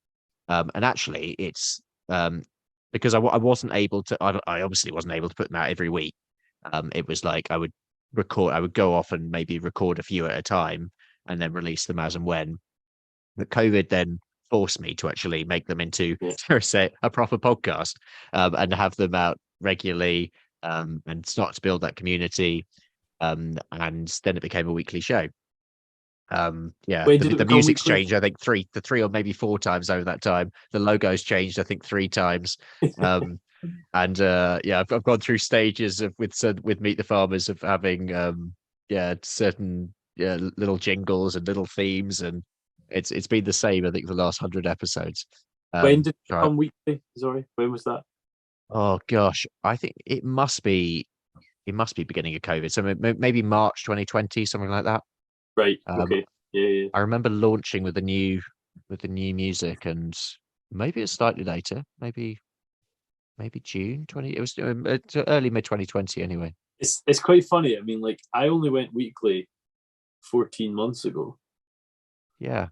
B: And actually, it's because I wasn't able to. I obviously wasn't able to put them out every week. It was like I would go off and maybe record a few at a time, and then release them as and when. But COVID then forced me to actually make them into, say, a proper podcast, and have them out regularly, and start to build that community. And then it became a weekly show.
A: When did it
B: The
A: become
B: music's
A: weekly?
B: changed, I think three or maybe 4 times over that time. The logo's changed, I think 3 times. And I've gone through stages with Meet the Farmers of having certain little jingles and little themes, and it's been the same, I think, for the last 100 episodes.
A: When did it
B: Right.
A: become weekly? Sorry, when was that?
B: Oh gosh, I think it must be beginning of COVID, so maybe March 2020, something like that.
A: Right.
B: Um,
A: Okay. Yeah.
B: I remember launching with the new music, and maybe it's slightly later, maybe June 20. It was early mid 2020 anyway.
A: It's quite funny. I mean, like I only went weekly 14 months ago.
B: Yeah.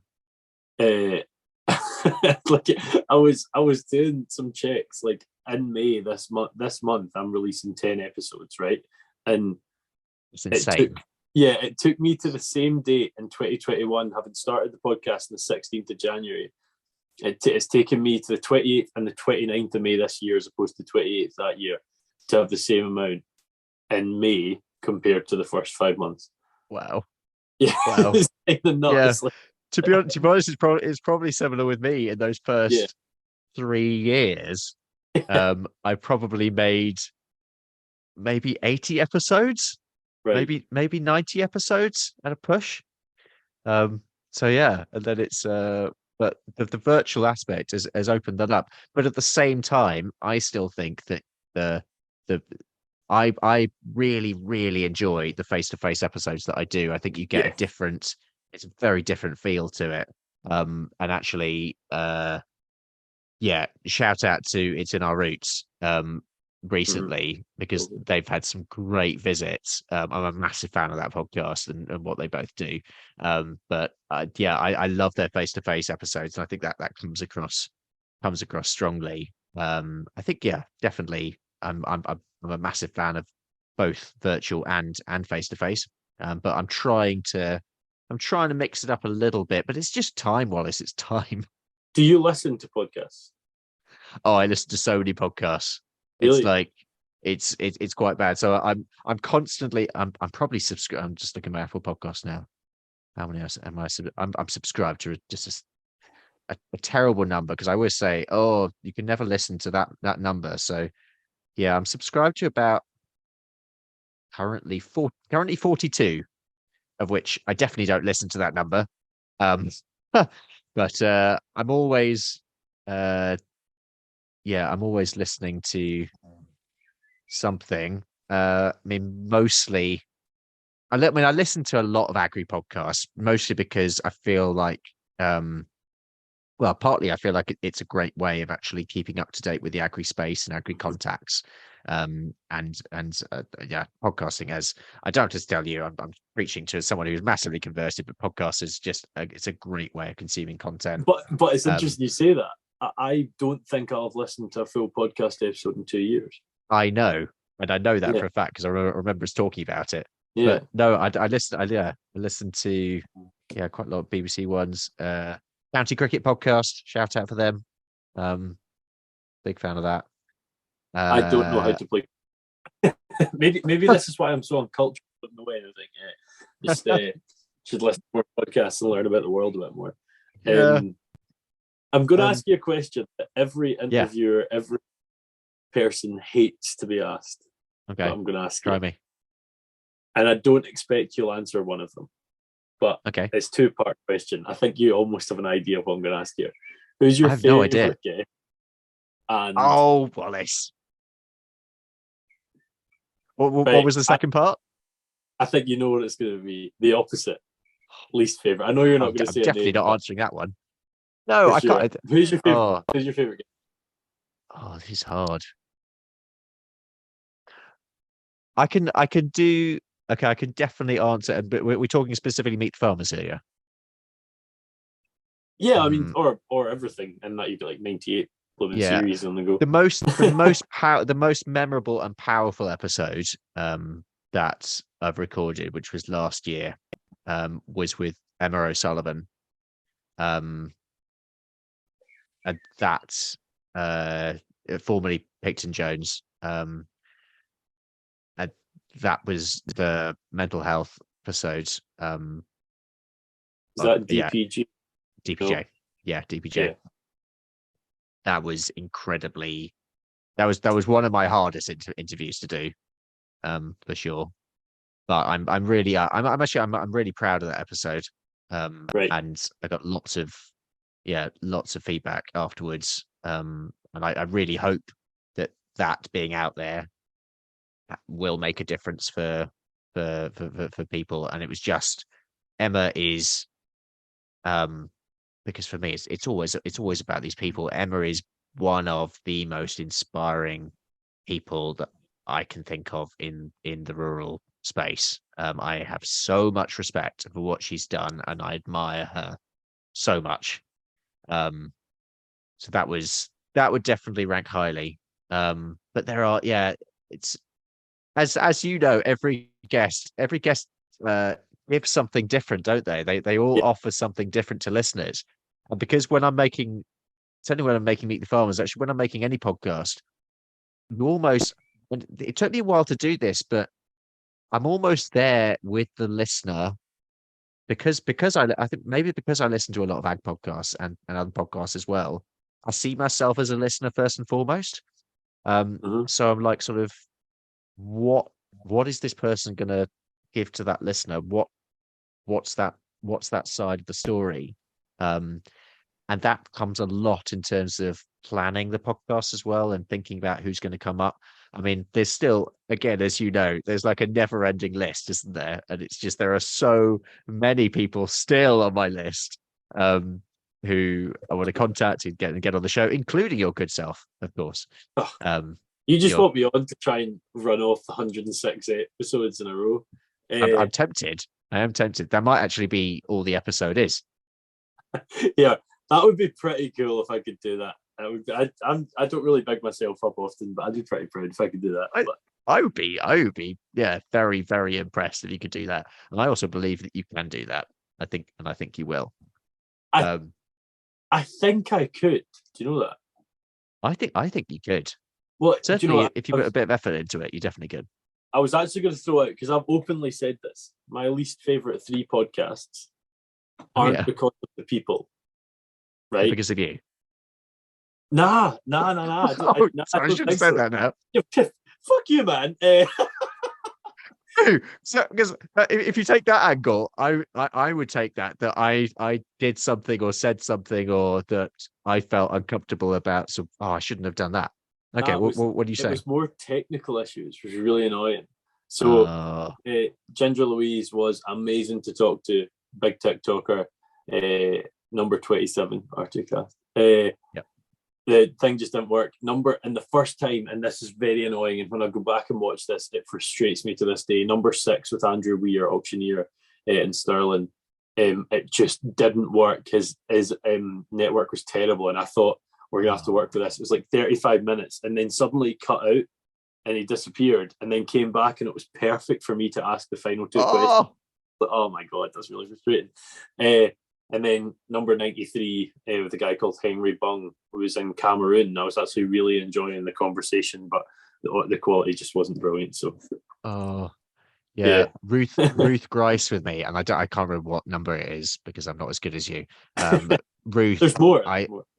A: Like I was doing some checks like in May this month I'm releasing 10 episodes, right? And
B: It's insane.
A: it took me to the same date in 2021, having started the podcast on the 16th of January. It's taken me to the 28th and the 29th of May this year, as opposed to 28th that year, to have the same amount in May compared to the first 5 months.
B: Wow.
A: Yeah.
B: Wow.
A: It's kind of nuts.
B: Yeah. To be honest, it's probably similar with me in those first 3 years. I probably made maybe 80 episodes,
A: Right.
B: maybe 90 episodes at a push. So yeah, and then it's but the virtual aspect has opened that up. But at the same time, I still think that the I really, really enjoy the face-to-face episodes that I do. I think you get it's a very different feel to it. And actually, shout out to It's in Our Roots recently, because they've had some great visits. I'm a massive fan of that podcast and what they both do. But I love their face-to-face episodes, and I think that comes across strongly. I think definitely. I'm a massive fan of both virtual and face-to-face. But I'm trying to mix it up a little bit. But it's just time, Wallace. It's time.
A: Do you listen to podcasts?
B: Oh, I listen to so many podcasts.
A: Really?
B: It's like it's quite bad. So I'm constantly I'm probably subscribed. I'm just looking at my Apple Podcast now. How many am I? I'm subscribed to just a terrible number, because I always say, oh, you can never listen to that number. So yeah, I'm subscribed to about currently 42, of which I definitely don't listen to that number. But I'm always I'm always listening to something. I mean, mostly I listen to a lot of agri podcasts, mostly because I feel like partly I feel like it's a great way of actually keeping up to date with the agri space and agri contacts. Podcasting, as I don't have to tell you, I'm preaching to someone who's massively converted, but podcast is just it's a great way of consuming content.
A: But it's interesting you say that. I don't think I'll have listened to a full podcast episode in 2 years.
B: I know, and I know that for a fact, because I remember us talking about it.
A: Yeah.
B: But no, I listened to quite a lot of BBC ones. County Cricket Podcast, shout out for them. Big fan of that.
A: I don't know how to play. maybe this is why I'm so uncultured in the way. I think should listen to more podcasts and learn about the world a bit more. I'm going to ask you a question that every interviewer, every person hates to be asked.
B: Okay,
A: I'm going to ask
B: Try
A: you.
B: me.
A: And I don't expect you'll answer one of them. But it's a 2-part question. I think you almost have an idea of what I'm going to ask you. Who's your favorite
B: no idea.
A: guest? And
B: Wallace. What was the second part?
A: I think you know what it's going to be. The opposite. Least favorite. I know you're not going to say.
B: I'm definitely not answering that one. No, I can't.
A: Who's your favorite? Who's your favorite guest?
B: Oh, this is hard. I can do. Okay, I can definitely answer. But we're talking specifically Meet the Farmers here.
A: Yeah, I mean, or everything, and that you'd be like 98 series on the go.
B: The most memorable and powerful episode that I've recorded, which was last year, was with Emma O'Sullivan. And that formerly Picton Jones. And that was the mental health episode.
A: Is that DPG?
B: DPJ. No. Yeah, DPJ. Yeah. That was incredibly. That was one of my hardest interviews to do, for sure. But I'm really proud of that episode. And I got lots of feedback afterwards. And I really hope that being out there will make a difference for people. And it was just Emma is, because for me it's always about these people. Emma is one of the most inspiring people that I can think of in the rural space. I have so much respect for what she's done, and I admire her so much. So that would definitely rank highly. But there are it's as you know, every guest gives something different, don't they? They all offer something different to listeners. And because when I'm making Meet the Farmers, actually when I'm making any podcast, it took me a while to do this, but I'm almost there with the listener because I think maybe because I listen to a lot of ag podcasts and other podcasts as well. I see myself as a listener first and foremost. So I'm like, sort of, what is this person going to give to that listener? What's that side of the story? And that comes a lot in terms of planning the podcast as well, and thinking about who's going to come up. I mean, there's still, again, as you know, there's like a never-ending list, isn't there? And it's just there are so many people still on my list who I want to contact and get on the show, including your good self, of course.
A: Oh, you just
B: your-
A: want me on to try and run off the 106 episodes in a row.
B: I'm tempted. I am tempted. That might actually be all the episode is.
A: Yeah, that would be pretty cool if I could do that. I don't really big myself up often, but I'd be pretty proud if I could do that.
B: I would be, yeah, very, very impressed if you could do that. And I also believe that you can do that. I think you will.
A: I think I could. Do you know that?
B: I think you could.
A: Well,
B: Certainly,
A: do you know
B: if you put a bit of effort into it, you definitely could.
A: I was actually going to throw out, because I've openly said this, my least favorite 3 podcasts aren't because of the people, right?
B: Because of you.
A: Nah.
B: I should have said that now.
A: Fuck you, man.
B: So, because if you take that angle, I would take that I did something or said something or that I felt uncomfortable about. So, I shouldn't have done that. Okay, what do you say?
A: It was more technical issues, which was really annoying. So, Ginger Louise was amazing to talk to. Big TikToker, number 27, R2Kast.
B: Yep.
A: The thing just didn't work. And the first time, and this is very annoying, and when I go back and watch this, it frustrates me to this day. Number 6 with Andrew Weir, auctioneer in Stirling. It just didn't work. His network was terrible, and I thought we're gonna have to work for this. It was like 35 minutes, and then suddenly cut out, and he disappeared, and then came back, and it was perfect for me to ask the final 2 questions. But, oh my god, that's really frustrating. And then number 93 with a guy called Henry Bung, who was in Cameroon. I was actually really enjoying the conversation, but the quality just wasn't brilliant. So,
B: yeah. Ruth Grice with me, and I can't remember what number it is because I'm not as good as you. But Ruth,
A: there's more.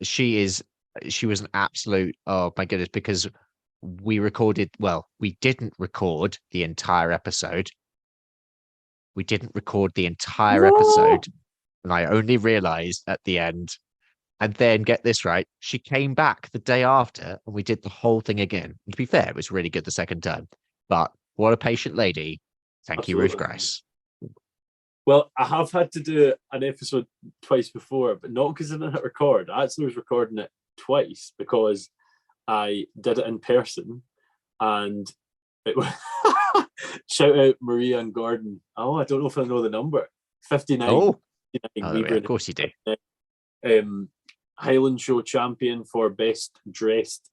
B: She was an absolute, oh my goodness, because we didn't record the entire episode. Episode. And I only realized at the end. And then get this right, she came back the day after and we did the whole thing again. And to be fair, it was really good the second time. But what a patient lady. Thank you, Ruth Grice.
A: Well, I have had to do an episode twice before, but not because I didn't hit record. I actually was recording it twice because I did it in person, and it was shout out Maria and Gordon. Oh, I don't know if I know the number. 59.
B: Oh, of course you do.
A: Highland Show champion for best dressed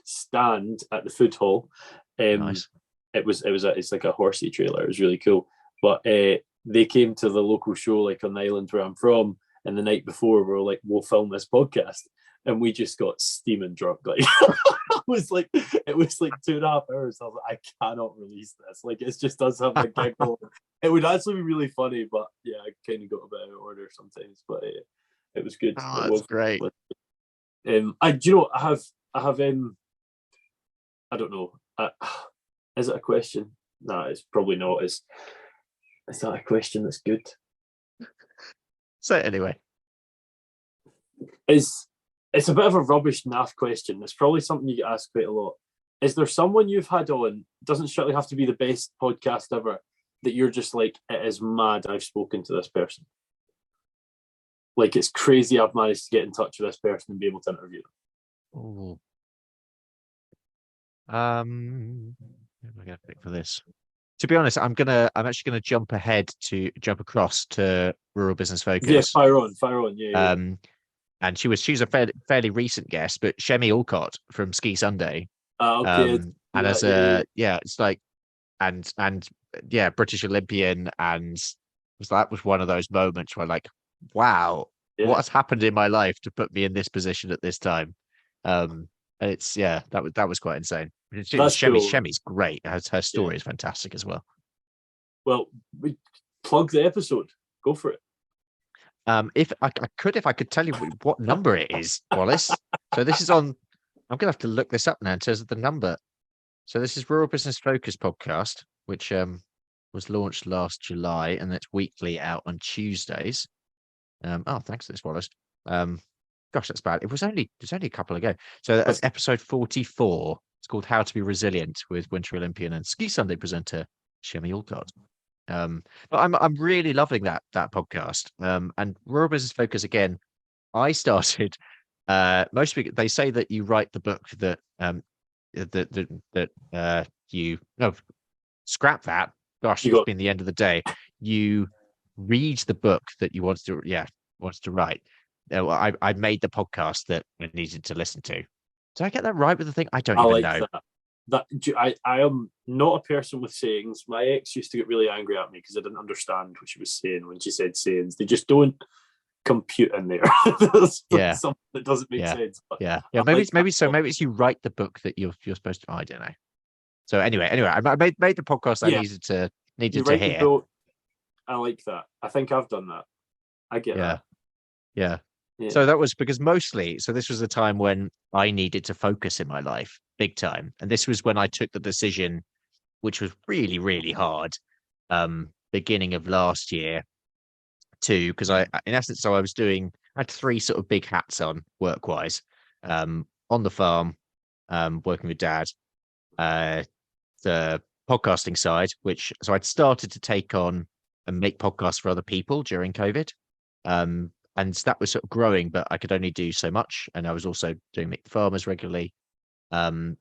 A: stand at the food hall.
B: Nice.
A: It's like a horsey trailer. It was really cool. But they came to the local show, like on the island where I'm from, and the night before we were like, we'll film this podcast, and we just got steaming drunk. Like it was like 2.5 hours. I was like, I cannot release this. Like it's just us having a giggle. It would actually be really funny, but yeah, I kind of got a bit out of order sometimes. But it was good.
B: Oh, that's great.
A: I have I don't know. Is it a question? No, it's probably not. Is that a question that's good?
B: Say it anyway.
A: It's a bit of a rubbish naff question. It's probably something you get asked quite a lot. Is there someone you've had on, doesn't strictly have to be the best podcast ever, that you're just like, it is mad I've spoken to this person? Like, it's crazy I've managed to get in touch with this person and be able to interview them.
B: Oh. Who am I going to pick for this? To be honest, I'm actually gonna jump across to Rural Business Focus.
A: Yeah, fire on. Yeah.
B: And she's a fairly recent guest, but Shemi Alcott from Ski Sunday.
A: Okay.
B: And it's like, and British Olympian, and that was one of those moments where like, wow, what has happened in my life to put me in this position at this time? And it's that was quite insane. Shemi's great. Her story is fantastic as well. Well,
A: we plug the episode. Go for it.
B: If I could tell you what number it is, Wallace. So this is on. I'm gonna have to look this up now in terms of the number. So this is Rural Business Focus podcast, which was launched last July, and it's weekly out on Tuesdays. Thanks for this, Wallace. gosh, that's bad. It was only a couple ago. So that's episode 44. It's called How to Be Resilient with Winter Olympian and Ski Sunday presenter Shemi Alcott. But I'm really loving that podcast. And Rural Business Focus again. I started. Most people, they say that you write the book that you no scrap that. Gosh, it's been the end of the day. You read the book that you wanted to write. I made the podcast that I needed to listen to. Did I get that right with the thing? I don't even know.
A: I am not a person with sayings. My ex used to get really angry at me because I didn't understand what she was saying when she said sayings. They just don't compute in there. Something that doesn't make sense. But
B: maybe it's you write the book that you're supposed to. I don't know. So anyway, I made the podcast I needed to hear.
A: Book, I like that. I think I've done that. I get that.
B: Yeah. So that was because this was a time when I needed to focus in my life big time. And this was when I took the decision, which was really, really hard, beginning of last year because I had three sort of big hats on work-wise, on the farm, working with Dad, the podcasting side, so I'd started to take on and make podcasts for other people during COVID. And that was sort of growing, but I could only do so much. And I was also doing Meet the Farmers regularly. And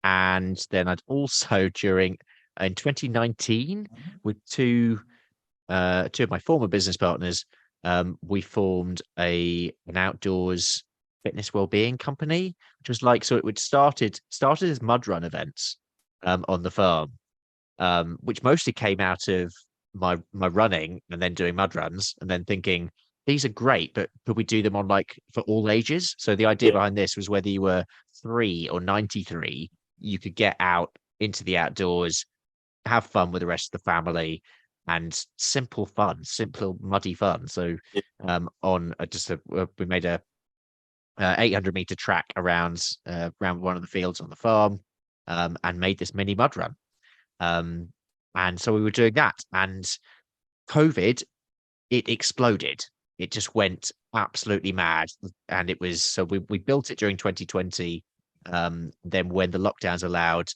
B: then I'd also in 2019 with two of my former business partners, we formed an outdoors fitness wellbeing company, which was it started as mud run events on the farm, which mostly came out of my running and then doing mud runs and then thinking, these are great, but could we do them on for all ages? So the idea behind this was whether you were 3 or 93, you could get out into the outdoors, have fun with the rest of the family, and simple muddy fun. So we made a 800-meter track around one of the fields on the farm, and made this mini mud run. And so we were doing that, and COVID, it exploded. It just went absolutely mad. And it was, so we built it during 2020. Then when the lockdowns allowed,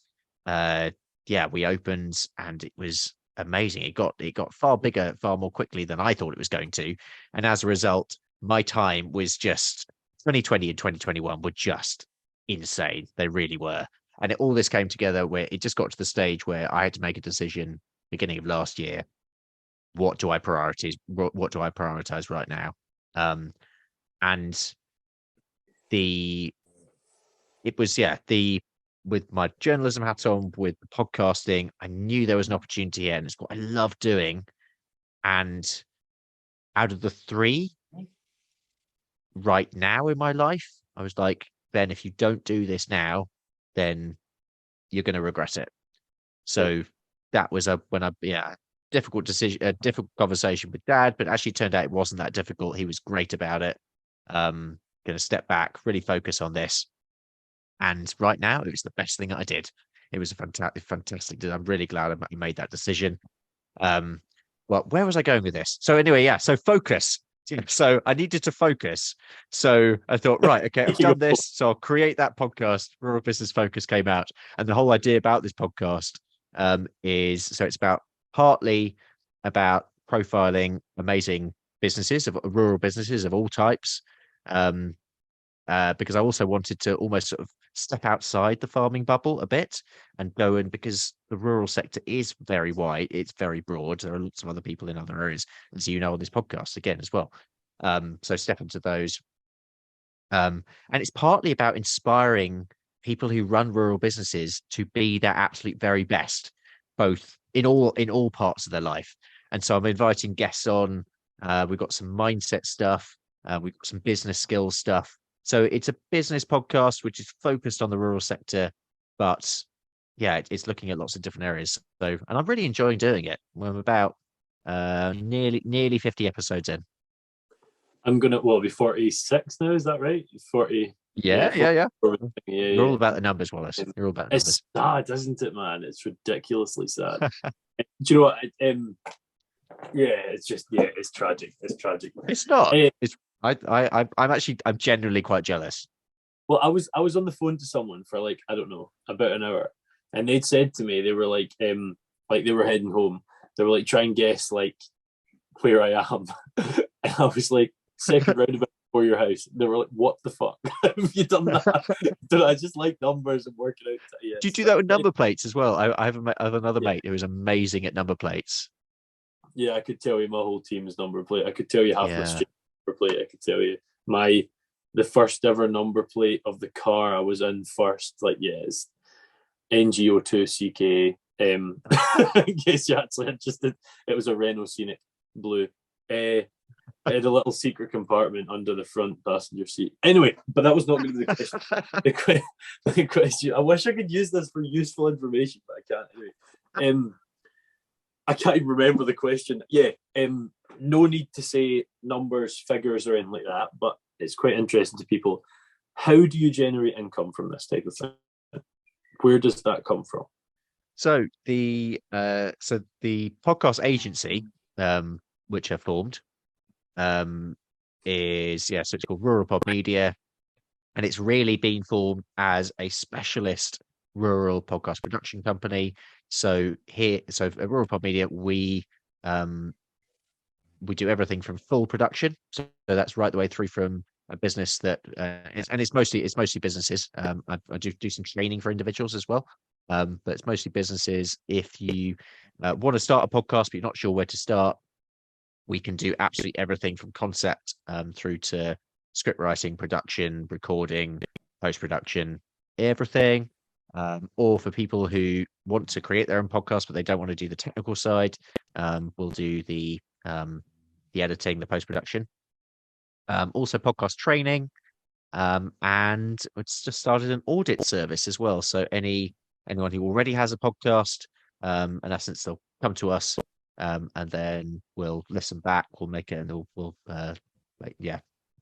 B: we opened, and it was amazing. It got far bigger, far more quickly than I thought it was going to. And as a result, my time was just 2020 and 2021 were just insane. They really were. And all this came together where it just got to the stage where I had to make a decision beginning of last year. What do I prioritize right now? With my journalism hat on, with the podcasting, I knew there was an opportunity here, and it's what I love doing. And out of the three right now in my life, I was like, Ben, if you don't do this now, then you're going to regret it. So that was difficult decision, a difficult conversation with Dad, but actually turned out it wasn't that difficult. He was great about it. Going to step back, really focus on this. And right now, it was the best thing that I did. It was a fantastic. I'm really glad I made that decision. Well, where was I going with this? So anyway, so focus. So I needed to focus. So I thought, right, okay, I've done this. So I'll create that podcast. Rural Business Focus came out. And the whole idea about this podcast it's partly about profiling amazing businesses, of rural businesses of all types. Because I also wanted to almost sort of step outside the farming bubble a bit and go in, because the rural sector is very wide, it's very broad. There are lots of other people in other areas, as you know, on this podcast again as well. So step into those. And it's partly about inspiring people who run rural businesses to be their absolute very best, both in all parts of their life. And so I'm inviting guests on. We've got some mindset stuff. We've got some business skills stuff. So it's a business podcast which is focused on the rural sector, but it's looking at lots of different areas. So, and I'm really enjoying doing it. We're about nearly 50 episodes in.
A: I'm gonna be 46 now. Is that right? 40.
B: Yeah. You're all about the numbers, Wallace. You're all about the numbers.
A: It's sad, isn't it, man? It's ridiculously sad. Do you know what? It's just it's tragic. It's tragic.
B: It's not. I'm genuinely quite jealous.
A: Well, I was on the phone to someone for like, I don't know, about an hour, and they'd said to me they were like they were heading home. They were like, try and guess like where I am, and I was like, second roundabout before your house. They were like, what the fuck have you done that? I just like numbers and working out. Yes.
B: Do you do that with number plates as well? I have another mate who is amazing at number plates.
A: Yeah, I could tell you my whole team's number plate. I could tell you half my street number plate. I could tell you the first ever number plate of the car I was in first. Like, it's NGO2CK. In case you actually interested, it was a Renault Scenic Blue. It had a little secret compartment under the front passenger seat. Anyway, but that was not really the question. The question. I wish I could use this for useful information, but I can't. Anyway, I can't even remember the question. Yeah, no need to say numbers, figures, or anything like that, but it's quite interesting to people. How do you generate income from this type of thing? Where does that come from?
B: So the podcast agency, which I formed, so it's called Rural Pod Media, and it's really been formed as a specialist rural podcast production company. So at Rural Pod Media, we do everything from full production. So that's right the way through from a business that it's mostly businesses. I do some training for individuals as well. But it's mostly businesses. If you want to start a podcast, but you're not sure where to start, we can do absolutely everything from concept through to script writing, production, recording, post-production, everything. Or for people who want to create their own podcast, but they don't want to do the technical side, we'll do the editing, the post-production. Also podcast training, and it's just started an audit service as well. So anyone who already has a podcast, in essence, they'll come to us, and then we'll listen back, we'll make it, and we'll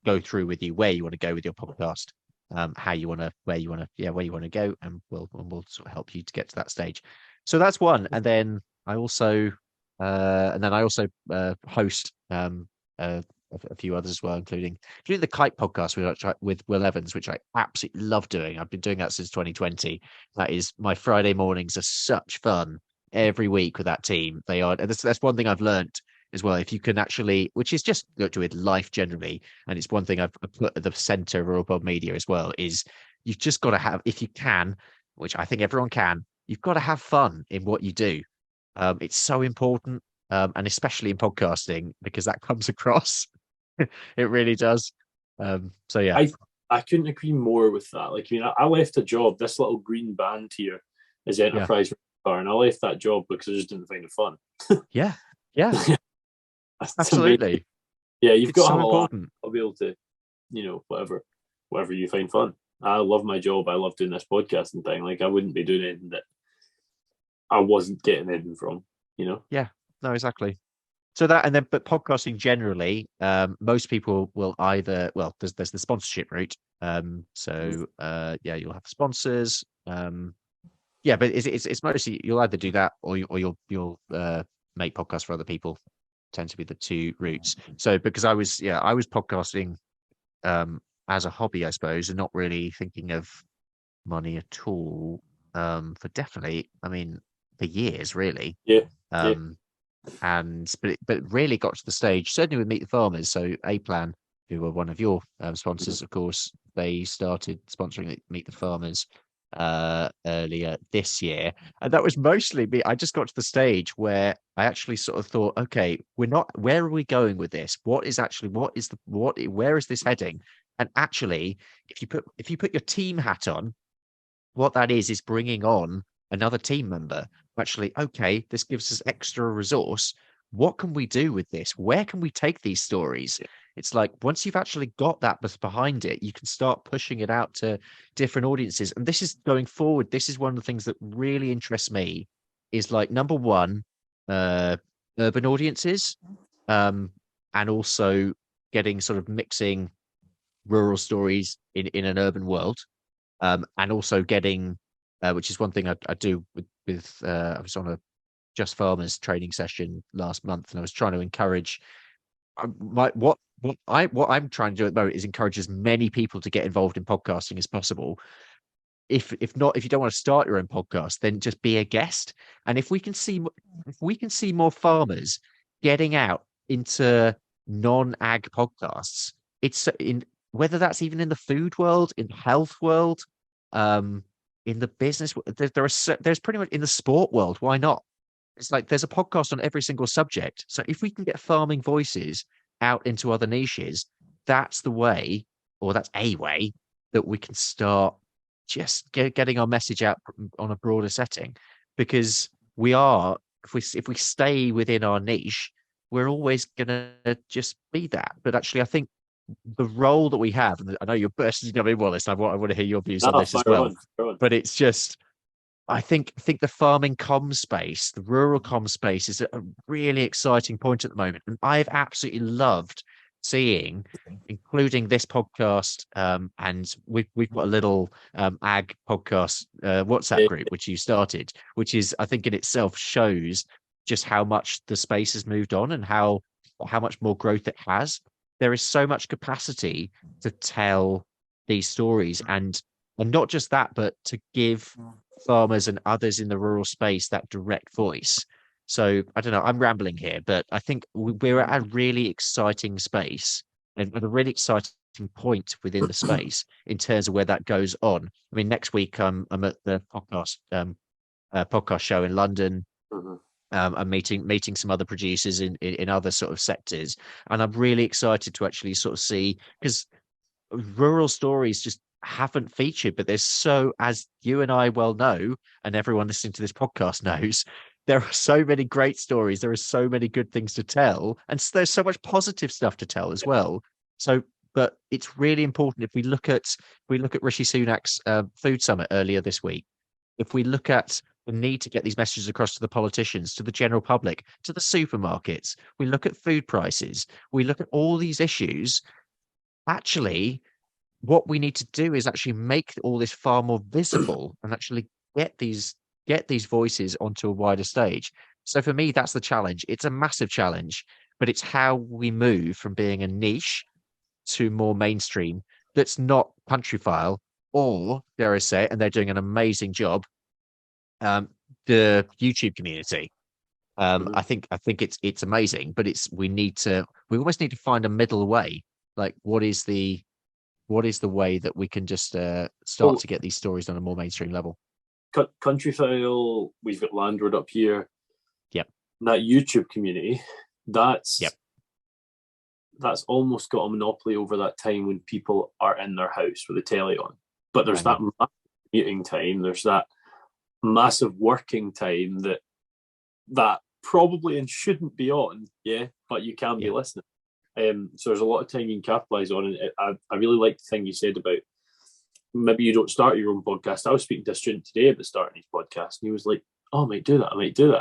B: go through with you where you want to go with your podcast, where you want to go, and we'll sort of help you to get to that stage. So that's one. And then I also host a few others as well, including the Kite podcast with Will Evans, which I absolutely love doing. I've been doing that since 2020. That is, my Friday mornings are such fun every week with that team. They are, and that's one thing I've learned as well. If you can actually, which is just to do with life generally, and it's one thing I've put at the center of Rural Pod Media as well, is you've just got to have, if you can, which I think everyone can, you've got to have fun in what you do. It's so important, and especially in podcasting, because that comes across. It really does. So yeah,
A: I couldn't agree more with that. Like, I left a job. This little green band here is Enterprise Car, and I left that job because I just didn't find it fun.
B: yeah, absolutely.
A: Yeah, you've got to
B: so
A: have
B: important.
A: I'll be able to, whatever you find fun. I love my job. I love doing this podcasting thing. Like, I wouldn't be doing anything that I wasn't getting anything from.
B: Yeah, no, exactly. So that, and then, but podcasting generally, most people will either, there's the sponsorship route. You'll have sponsors. But it's mostly, you'll either do that or you'll make podcasts for other people. Tend to be the two routes. So because I was podcasting as a hobby, I suppose, and not really thinking of money at all, for definitely, for years really.
A: Yeah.
B: But it really got to the stage, certainly with Meet the Farmers. So A-Plan, who were one of your sponsors, of course, they started sponsoring Meet the Farmers earlier this year, and that was mostly me. I just got to the stage where I actually sort of thought, okay, where are we going with this? Where is this heading? And actually, if you put your team hat on, what that is bringing on another team member. Actually, okay, this gives us extra resource. What can we do with this? Where can we take these stories? It's like, once you've actually got that behind it, you can start pushing it out to different audiences. And this is going forward. This is one of the things that really interests me, is like, number one, urban audiences, and also getting sort of mixing rural stories in an urban world, and also getting, which is one thing I do with I was on a Just Farmers training session last month, and I was trying to encourage what I'm trying to do at the moment is encourage as many people to get involved in podcasting as possible. If not, if you don't want to start your own podcast, then just be a guest. And if we can see more farmers getting out into non-ag podcasts, it's in whether that's even in the food world, in the health world, in the business, there's pretty much in the sport world. Why not? It's like there's a podcast on every single subject. So if we can get farming voices out into other niches, that's the way, or that's a way that we can start just getting our message out on a broader setting. Because we are, if we stay within our niche, we're always gonna just be that. But actually, I think the role that we have, and I know you're bursting in well this time. I want to hear your views on this as well. But it's just, I think the farming comm space, the rural comm space, is at a really exciting point at the moment, and I've absolutely loved seeing, including this podcast, and we've got a little ag podcast WhatsApp group which you started, which is, I think, in itself shows just how much the space has moved on and how much more growth it has. There is so much capacity to tell these stories, and not just that, but to give farmers and others in the rural space that direct voice. So I don't know, I'm rambling here, but I think we're at a really exciting space and at a really exciting point within the space in terms of where that goes on. I mean, next week I'm at the podcast show in London.
A: Mm-hmm.
B: I'm meeting some other producers in other sort of sectors, and I'm really excited to actually sort of see, because rural stories just haven't featured, but there's as you and I well know, and everyone listening to this podcast knows, there are so many great stories. There are so many good things to tell, and there's so much positive stuff to tell as well. So, but it's really important, if we look at Rishi Sunak's food summit earlier this week, if we look at the need to get these messages across to the politicians, to the general public, to the supermarkets, we look at food prices, we look at all these issues. Actually, what we need to do is actually make all this far more visible and actually get these voices onto a wider stage. So for me, that's the challenge. It's a massive challenge, but it's how we move from being a niche to more mainstream that's not countryfile, or dare I say it, and they're doing an amazing job, the YouTube community. I think it's amazing, but we almost need to find a middle way. Like, what is the way that we can just start to get these stories on a more mainstream level?
A: Countryfile, we've got Landward up here.
B: Yep.
A: That YouTube community, that's almost got a monopoly over that time when people are in their house with the telly on. But there's that massive commuting time, there's that massive working time that probably and shouldn't be on, but you can be listening. So there's a lot of time you can capitalize on, and I really like the thing you said about maybe you don't start your own podcast. I was speaking to a student today about starting his podcast, and he was like, "Oh, I might do that."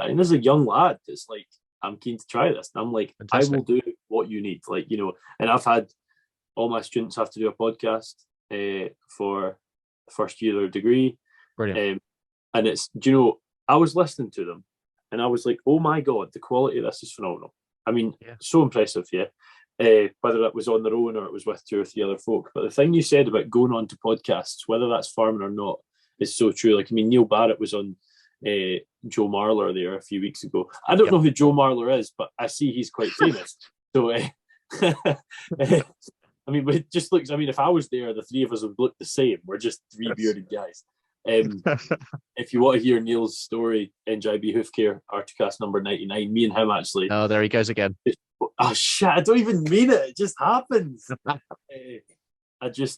A: And there's a young lad that's like, "I'm keen to try this," and I'm like, "Fantastic. I will do what you need." Like, and I've had all my students have to do a podcast for the first year of their degree.
B: Brilliant.
A: And it's, I was listening to them, and I was like, "Oh my god, the quality of this is phenomenal." I mean, so impressive, whether it was on their own or it was with 2 or 3 other folk. But the thing you said about going on to podcasts, whether that's farming or not, is so true. Like, I mean, Neil Barrett was on Joe Marler there a few weeks ago. I don't know who Joe Marler is, but I see he's quite famous. So, I mean, it just looks, I mean, if I was there, the 3 of us would look the same. We're just 3 bearded guys. If you want to hear Neil's story, NJB Hoofcare, R2Kast number 99, me and him actually.
B: Oh, there he goes again.
A: Oh shit! I don't even mean it. It just happens.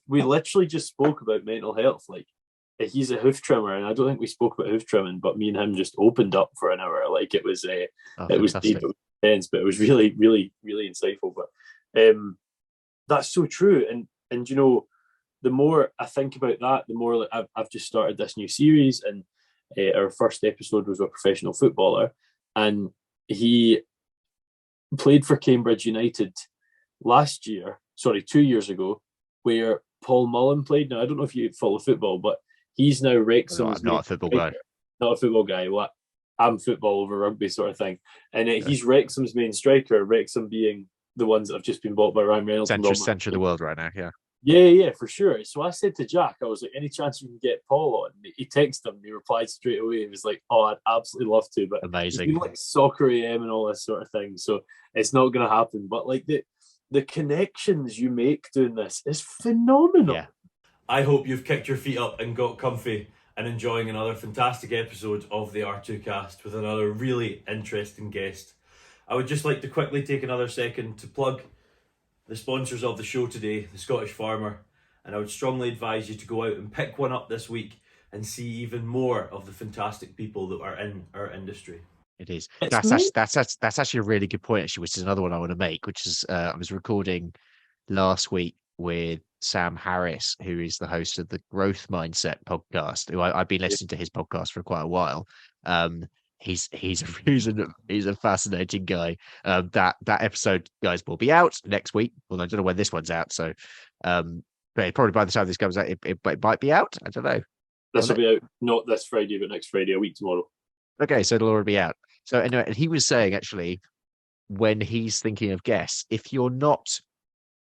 A: We literally just spoke about mental health. Like, he's a hoof trimmer, and I don't think we spoke about hoof trimming, but me and him just opened up for an hour. Like, it was deep, it was intense, but it was really, really, really insightful. But that's so true. And the more I think about that, the more, like, I've just started this new series, and our first episode was a professional footballer, and he played for Cambridge United 2 years ago, where Paul Mullen played. Now, I don't know if you follow football, but he's now Wrexham's.
B: Not a football guy.
A: Not a football guy. Well, I'm football over rugby sort of thing. And he's Wrexham's main striker, Wrexham being the ones that have just been bought by Ryan Reynolds.
B: Center of the world right now, yeah.
A: Yeah, for sure. So I said to Jack, I was like, any chance you can get Paul on? He texted him, and he replied straight away. He was like, oh, I'd absolutely love to, but
B: amazing.
A: It's been like Soccer AM and all this sort of thing, so it's not going to happen. But like the connections you make doing this is phenomenal.
B: Yeah.
C: I hope you've kicked your feet up and got comfy and enjoying another fantastic episode of the R2Kast with another really interesting guest. I would just like to quickly take another second to plug the sponsors of the show today, the Scottish Farmer, and I would strongly advise you to go out and pick one up this week and see even more of the fantastic people that are in our industry.
B: It is. That's actually a really good point, actually, which is another one I want to make, which is I was recording last week with Sam Harris, who is the host of the Growth Mindset podcast, who I've been listening to his podcast for quite a while. He's a fascinating guy. That episode, guys, will be out next week. Well, I don't know when this one's out, so but probably by the time this comes out, it might be out. I don't know.
A: This will be out not this Friday, but next Friday, a week tomorrow.
B: Okay, so it'll already be out. So anyway, and he was saying actually, when he's thinking of guests, if you're not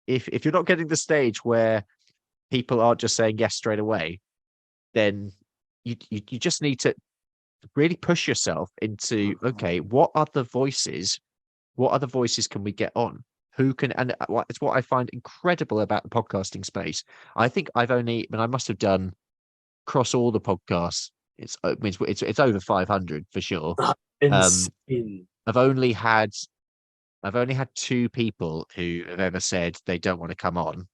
B: getting the stage where people aren't just saying yes straight away, then you just need to really push yourself into, okay, what other voices can we get on? Who can, and it's what I find incredible about the podcasting space. I think I must have done across all the podcasts. It's over 500 for sure.
A: Insane.
B: I've only had two people who have ever said they don't want to come on,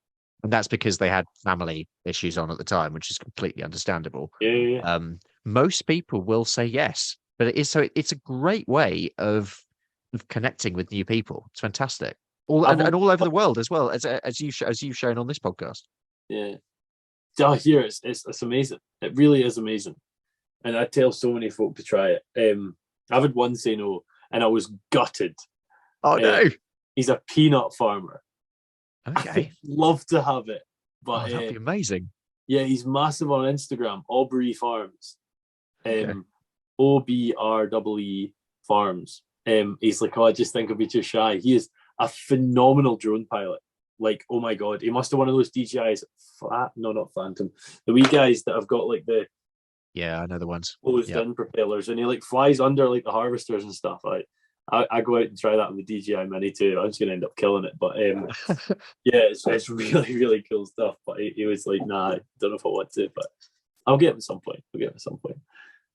B: and that's because they had family issues on at the time, which is completely understandable.
A: Yeah.
B: Most people will say yes, but it's a great way of connecting with new people. It's fantastic, all over the world as well, as you've shown on this podcast.
A: Yeah, here it's amazing. It really is amazing, and I tell so many folk to try it. I've had one say no, and I was gutted.
B: Oh no,
A: he's a peanut farmer.
B: Okay,
A: I'd love to have it, but
B: that'd be amazing.
A: Yeah, he's massive on Instagram, Aubrey Farms. OBREE Farms. He's like, I just think I'll be too shy. He is a phenomenal drone pilot. Like, oh my god, he must have one of those DJIs. Not Phantom. The wee guys that have got like the
B: I know the ones
A: closed in propellers, and he like flies under like the harvesters and stuff. I go out and try that with the DJI Mini too. I'm just gonna end up killing it, but it's really really cool stuff. But he was like, nah, I don't know if I want to, but I'll get him at some point.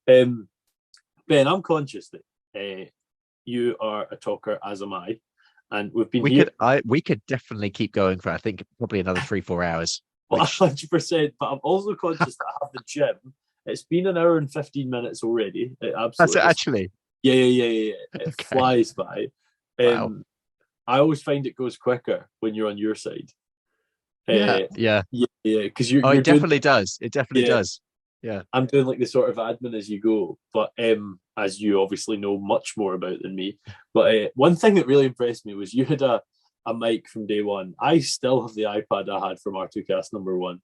A: Ben, I'm conscious that you are a talker, as am I, and
B: we could definitely keep going for I think probably another 3-4 hours.
A: 100%. But I'm also conscious that I have the gym. It's been an hour and 15 minutes already. It absolutely.
B: That's it, actually.
A: Yeah. It flies by.
B: Wow.
A: I always find it goes quicker when you're on your side.
B: Yeah.
A: Because you.
B: It definitely does. It definitely does. Yeah.
A: I'm doing like the sort of admin as you go, but as you obviously know much more about than me. But one thing that really impressed me was you had a mic from day one. I still have the iPad I had from R2Kast number 1.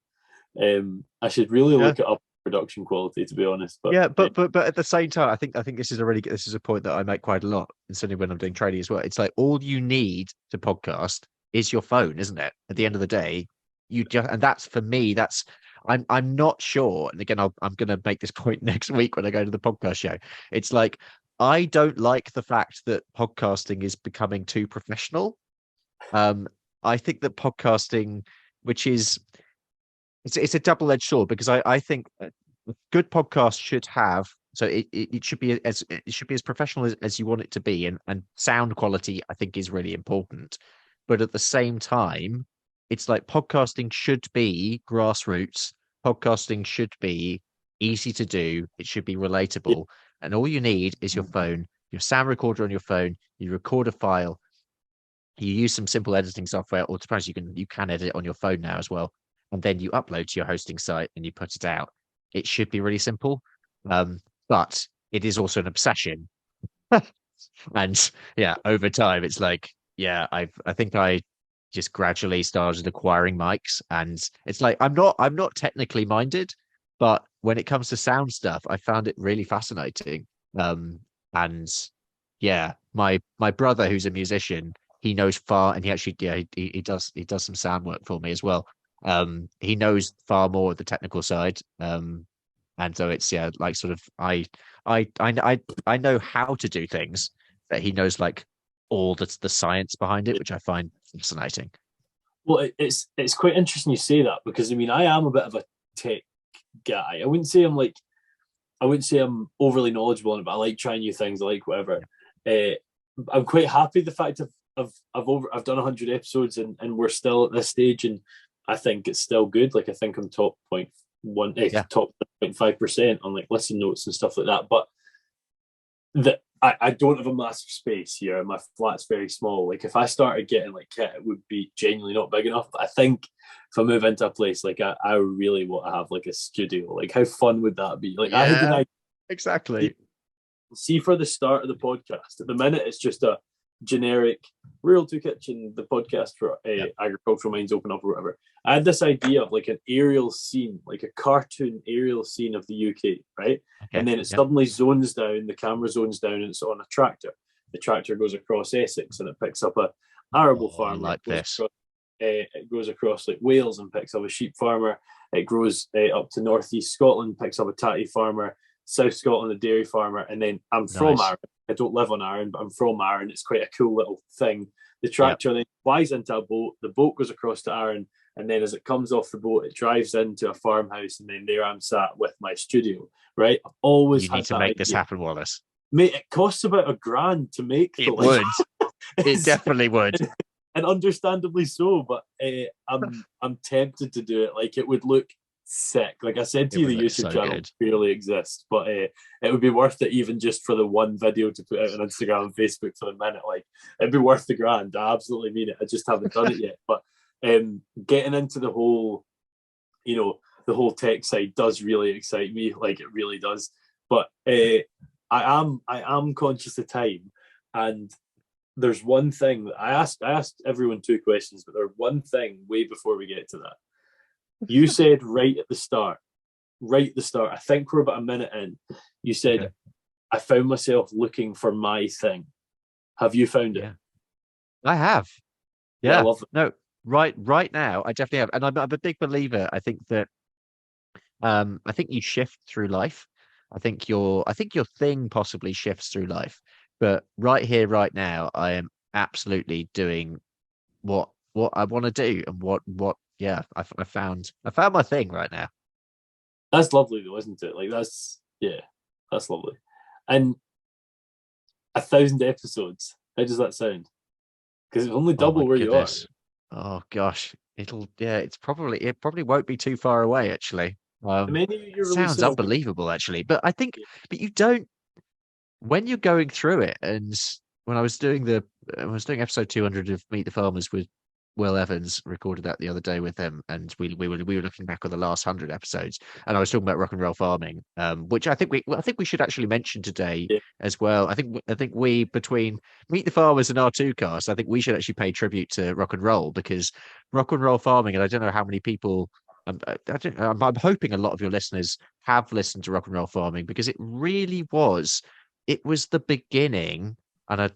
A: I should really look it up. Production quality, to be honest, but
B: at the same time, I think this is a point that I make quite a lot, and certainly when I'm doing training as well. It's like all you need to podcast is your phone, isn't it? At the end of the day, and that's for me. That's I'm not sure. And again, I'm going to make this point next week when I go to the podcast show. It's like I don't like the fact that podcasting is becoming too professional. I think that podcasting, which is it's a double-edged sword, because I think good podcasts should have, so it should be as professional as you want it to be, and sound quality I think is really important. But at the same time, it's like podcasting should be grassroots. Podcasting should be easy to do. It should be relatable, and all you need is your phone, your sound recorder on your phone. You record a file. You use some simple editing software, or suppose you can edit it on your phone now as well. And then you upload to your hosting site and you put it out. It should be really simple, but it is also an obsession. And over time, it's like, I think I just gradually started acquiring mics, and it's like I'm not technically minded, but when it comes to sound stuff, I found it really fascinating. And my brother, who's a musician, he knows far, and he actually he does some sound work for me as well. He knows far more of the technical side. And so it's like sort of I know how to do things, but he knows like all the science behind it, which I find fascinating.
A: Well, it's quite interesting you say that, because I mean I am a bit of a tech guy. I wouldn't say I'm overly knowledgeable on it, but I like trying new things. I like whatever. I'm quite happy the fact I've done 100 episodes and we're still at this stage, and I think it's still good. Like I think I'm top 0.5% on like listen notes and stuff like that. But I don't have a massive space here. My flat's very small. Like if I started getting like kit, it would be genuinely not big enough. But I think if I move into a place like I really want to have like a studio. Like how fun would that be? Like I had an idea.
B: Exactly.
A: See, for the start of the podcast, at the minute it's just a generic R2 Kitchen, the podcast for agricultural minds open up or whatever. I had this idea of like an aerial scene, like a cartoon aerial scene of the UK, right? Okay. And then it suddenly zones down, the camera zones down, and it's on a tractor. The tractor goes across Essex and it picks up a arable farmer.
B: Like this.
A: It goes across like Wales and picks up a sheep farmer. It goes up to northeast Scotland, picks up a tatty farmer. South Scotland, a dairy farmer, and then I'm from Arran. I don't live on Arran, but I'm from Arran. It's quite a cool little thing. The tractor then flies into a boat. The boat goes across to Arran, and then as it comes off the boat, it drives into a farmhouse, and then there I'm sat with my studio. Right? I've always
B: you need to make this happen, Wallace.
A: Mate, it costs about $1,000 to make.
B: It would. It definitely would.
A: And understandably so, but I'm tempted to do it. Like it would look sick. Like I said to you, the YouTube channel barely exists, but it would be worth it even just for the one video to put out on Instagram and Facebook for the minute. Like it'd be worth the $1,000. I absolutely mean it. I just haven't done it yet. But getting into the whole, the whole tech side does really excite me. Like it really does. But I am conscious of time, and there's one thing that I asked everyone 2 questions, but there's one thing way before we get to that. You said right at the start, I think we're about a minute in, you said, I found myself looking for my thing. Have you found it?
B: I have. Yeah.
A: I love it.
B: No, right now, I definitely have. And I'm a big believer. I think that I think you shift through life. I think your thing possibly shifts through life. But right here, right now, I am absolutely doing what I want to do and what I found my thing right now.
A: That's lovely though, isn't it? Like that's lovely. And 1,000 episodes. How does that sound? Because it's only double where you are.
B: Oh gosh, it probably won't be too far away actually. It sounds unbelievable actually, but I think but you don't, when you're going through it. And when I was doing episode 200 of Meet the Farmers with Will Evans, recorded that the other day with him, and we were looking back on the last 100 episodes, and I was talking about rock and roll farming, which I think we should actually mention today as well. I think we, between Meet the Farmers and R2Kast, I think we should actually pay tribute to rock and roll, because rock and roll farming, and I don't know how many people. I'm hoping a lot of your listeners have listened to rock and roll farming, because it really was. It was the beginning. And I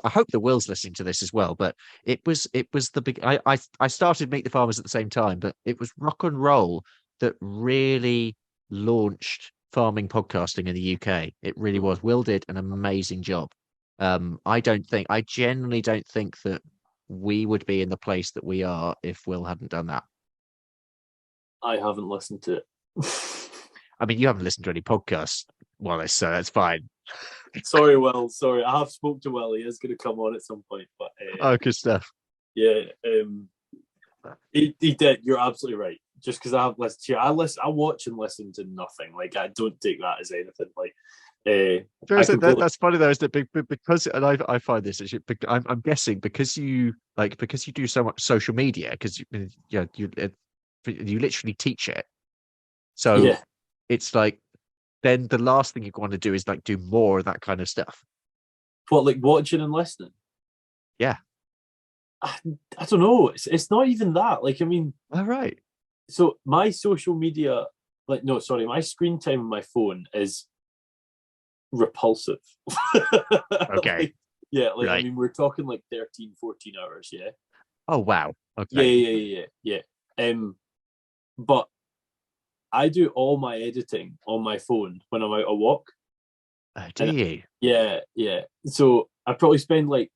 B: hope the Will's listening to this as well. But it was the big. I started Meet the Farmers at the same time, but it was rock and roll that really launched farming podcasting in the UK. It really was. Will did an amazing job. I genuinely don't think that we would be in the place that we are if Will hadn't done that.
A: I haven't listened to it.
B: I mean, you haven't listened to any podcasts, Wallace, so that's fine.
A: Sorry, Will. Sorry, I have spoke to Will. He is going to come on at some point. But
B: good stuff.
A: Yeah, he did. You're absolutely right. Just because I have listened to you, I watch and listen to nothing. Like I don't take that as anything. Like
B: that's funny though, is that because, and I find this actually, I'm guessing because you do so much social media, because you literally teach it. So it's like, then the last thing you want to do is like do more of that kind of stuff.
A: What, like watching and listening?
B: Yeah.
A: I don't know. It's not even that. Like, I mean,
B: all right.
A: So my social media, my screen time on my phone is repulsive.
B: Okay.
A: Yeah, like I
B: Right.
A: mean, we're talking like 13, 14 hours. Yeah.
B: Oh wow.
A: Yeah,
B: Okay.
A: yeah. But I do all my editing on my phone when I'm out a walk.
B: Do
A: And
B: you?
A: yeah. So I probably spend like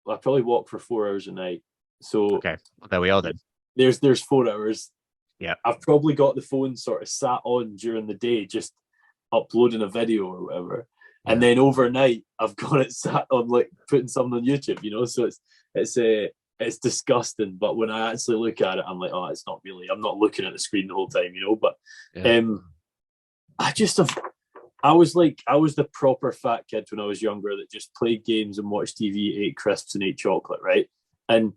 A: I probably walk for 4 hours a night. So
B: Okay. Well, there we are then.
A: there's 4 hours.
B: Yeah.
A: I've probably got the phone sort of sat on during the day, just uploading a video or whatever. And
B: Yeah.
A: then overnight I've got it sat on like putting something on YouTube, so it's disgusting. But when I actually look at it, I'm like, oh, it's not really. I'm not looking at the screen the whole time, But
B: Yeah.
A: I was the proper fat kid when I was younger that just played games and watched TV, ate crisps and ate chocolate, right? And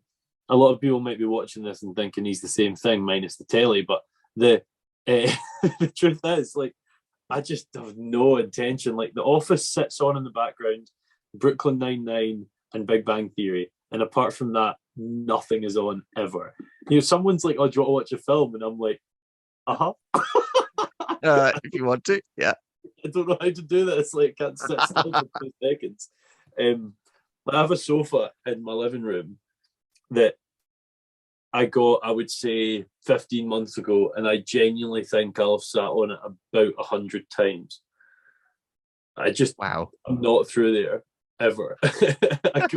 A: a lot of people might be watching this and thinking he's the same thing minus the telly, but the the truth is, like, I just have no intention. Like, The Office sits on in the background, Brooklyn Nine-Nine and Big Bang Theory, and apart from that, nothing is on ever. Someone's like, "Oh, do you want to watch a film?" And I'm like, "Uh huh."
B: If you want to, yeah.
A: I don't know how to do that. It's like I can't sit still for 2 seconds. I have a sofa in my living room that I got, I would say, 15 months ago, and I genuinely think I'll have sat on it about 100 times.
B: Wow.
A: I'm not through there ever. I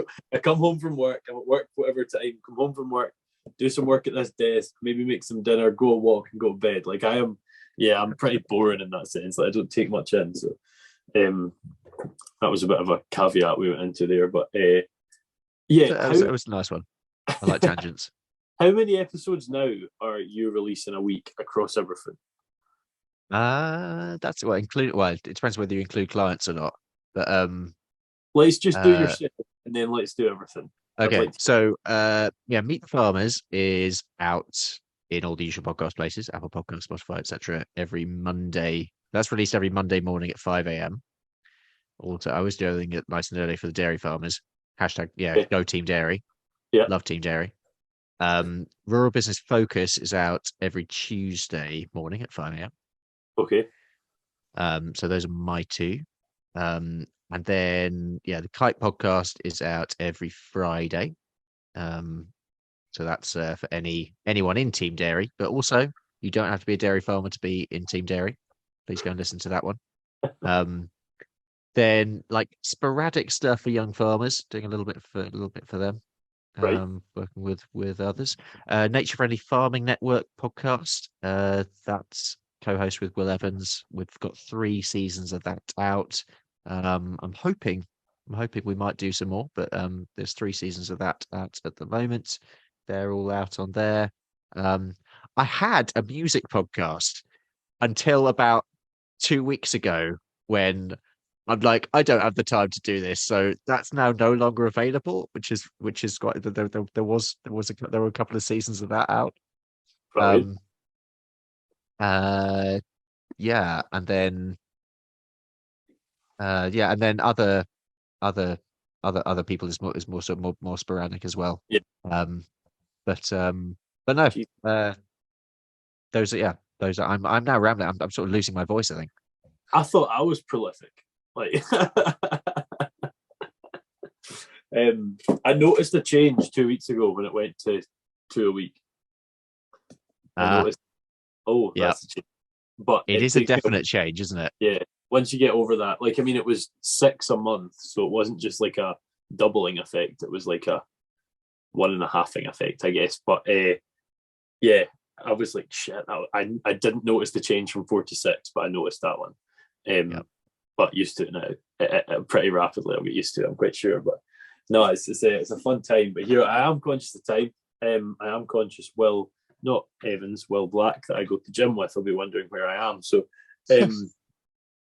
A: come home from work, I'm at work whatever time, come home from work, do some work at this desk, maybe make some dinner, go a walk and go to bed. Like I'm pretty boring in that sense. Like I don't take much in. So that was a bit of a caveat we went into there. But
B: It was a nice one. I like tangents.
A: How many episodes now are you releasing a week across everything?
B: That's what include. Well, it depends whether you include clients or not. But
A: let's just do yourself, and then let's do everything.
B: Okay, so Meet the Farmers is out in all the usual podcast places, Apple Podcasts, Spotify, etc. Every Monday. That's released every Monday morning at 5 a.m. Also, I always do everything nice and early for the dairy farmers. Hashtag Go Team Dairy.
A: Yeah,
B: love Team Dairy. Rural Business Focus is out every Tuesday morning at 5 a.m.
A: Okay.
B: So those are my two. And then the Kite podcast is out every Friday. So that's for anyone in Team Dairy, but also you don't have to be a dairy farmer to be in Team Dairy. Please go and listen to that one. Then like sporadic stuff for young farmers, doing a little bit for them.
A: Right.
B: Working with others. Nature Friendly Farming Network podcast. That's co-host with Will Evans. We've got 3 seasons of that out. I'm hoping we might do some more, but there's 3 seasons of that out at the moment. They're all out on there. I had a music podcast until about 2 weeks ago when I'm like, I don't have the time to do this, so that's now no longer available, which is quite. There were a couple of seasons of that out.
A: Right.
B: And then and then other people is more sort of more sporadic as well.
A: Yeah.
B: But no, those are. I'm now rambling. I'm sort of losing my voice, I think.
A: I thought I was prolific. Like, I noticed a change 2 weeks ago when it went to 2 a week. I noticed. Oh, that's a change. But
B: it is a definite change, isn't it?
A: Yeah. Once you get over that, like, I mean, it was 6 a month, so it wasn't just like a doubling effect. It was like a 1.5-ing effect, I guess. But yeah, I was like, shit. I didn't notice the change from 4 to 6, but I noticed that one. But used to it now pretty rapidly. I'll get used to it, I'm quite sure. But no, it's a fun time. But here I am conscious of time. I am conscious. Will Black that I go to gym with will be wondering where I am. So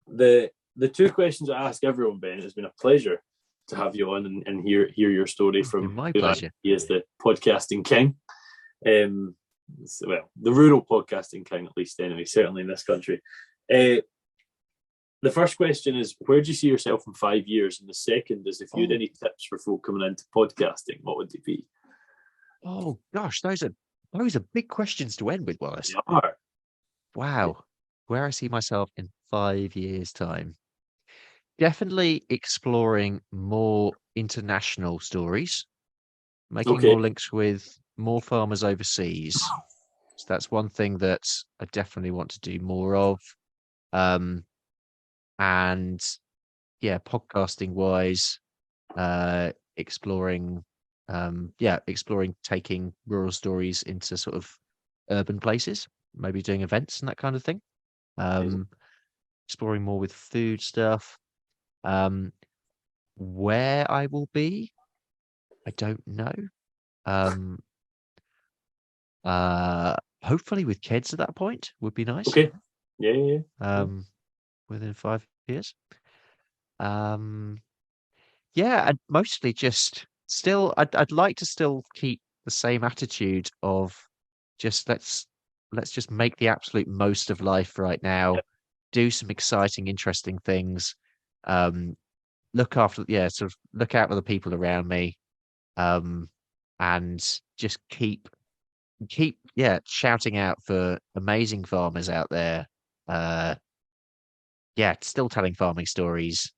A: the 2 questions I ask everyone, Ben, it's been a pleasure to have you on and hear your story from
B: my pleasure.
A: He is the podcasting king. Well, the rural podcasting king, at least anyway, certainly in this country. The first question is, where do you see yourself in 5 years? And the second is, if you had any tips for folk coming into podcasting, what would they be?
B: Oh gosh, those are big questions to end with, Wallace.
A: They are.
B: Wow. Where I see myself in 5 years' time. definitely exploring more international stories, making
A: Okay.
B: more links with more farmers overseas. So that's one thing that I definitely want to do more of. Um, and yeah, podcasting wise, exploring, exploring taking rural stories into sort of urban places, maybe doing events and that kind of thing.
A: Amazing.
B: Exploring more with food stuff. Um, where I will be, I don't know. Um, hopefully with kids at that point would be nice.
A: Okay. Yeah.
B: Within 5 years. Um, yeah, and mostly just still, I'd like to still keep the same attitude of just let's just make the absolute most of life right now,
A: Yeah.
B: do some exciting, interesting things, um, sort of look out for the people around me, um, and just keep shouting out for amazing farmers out there. Uh, yeah, still telling farming stories,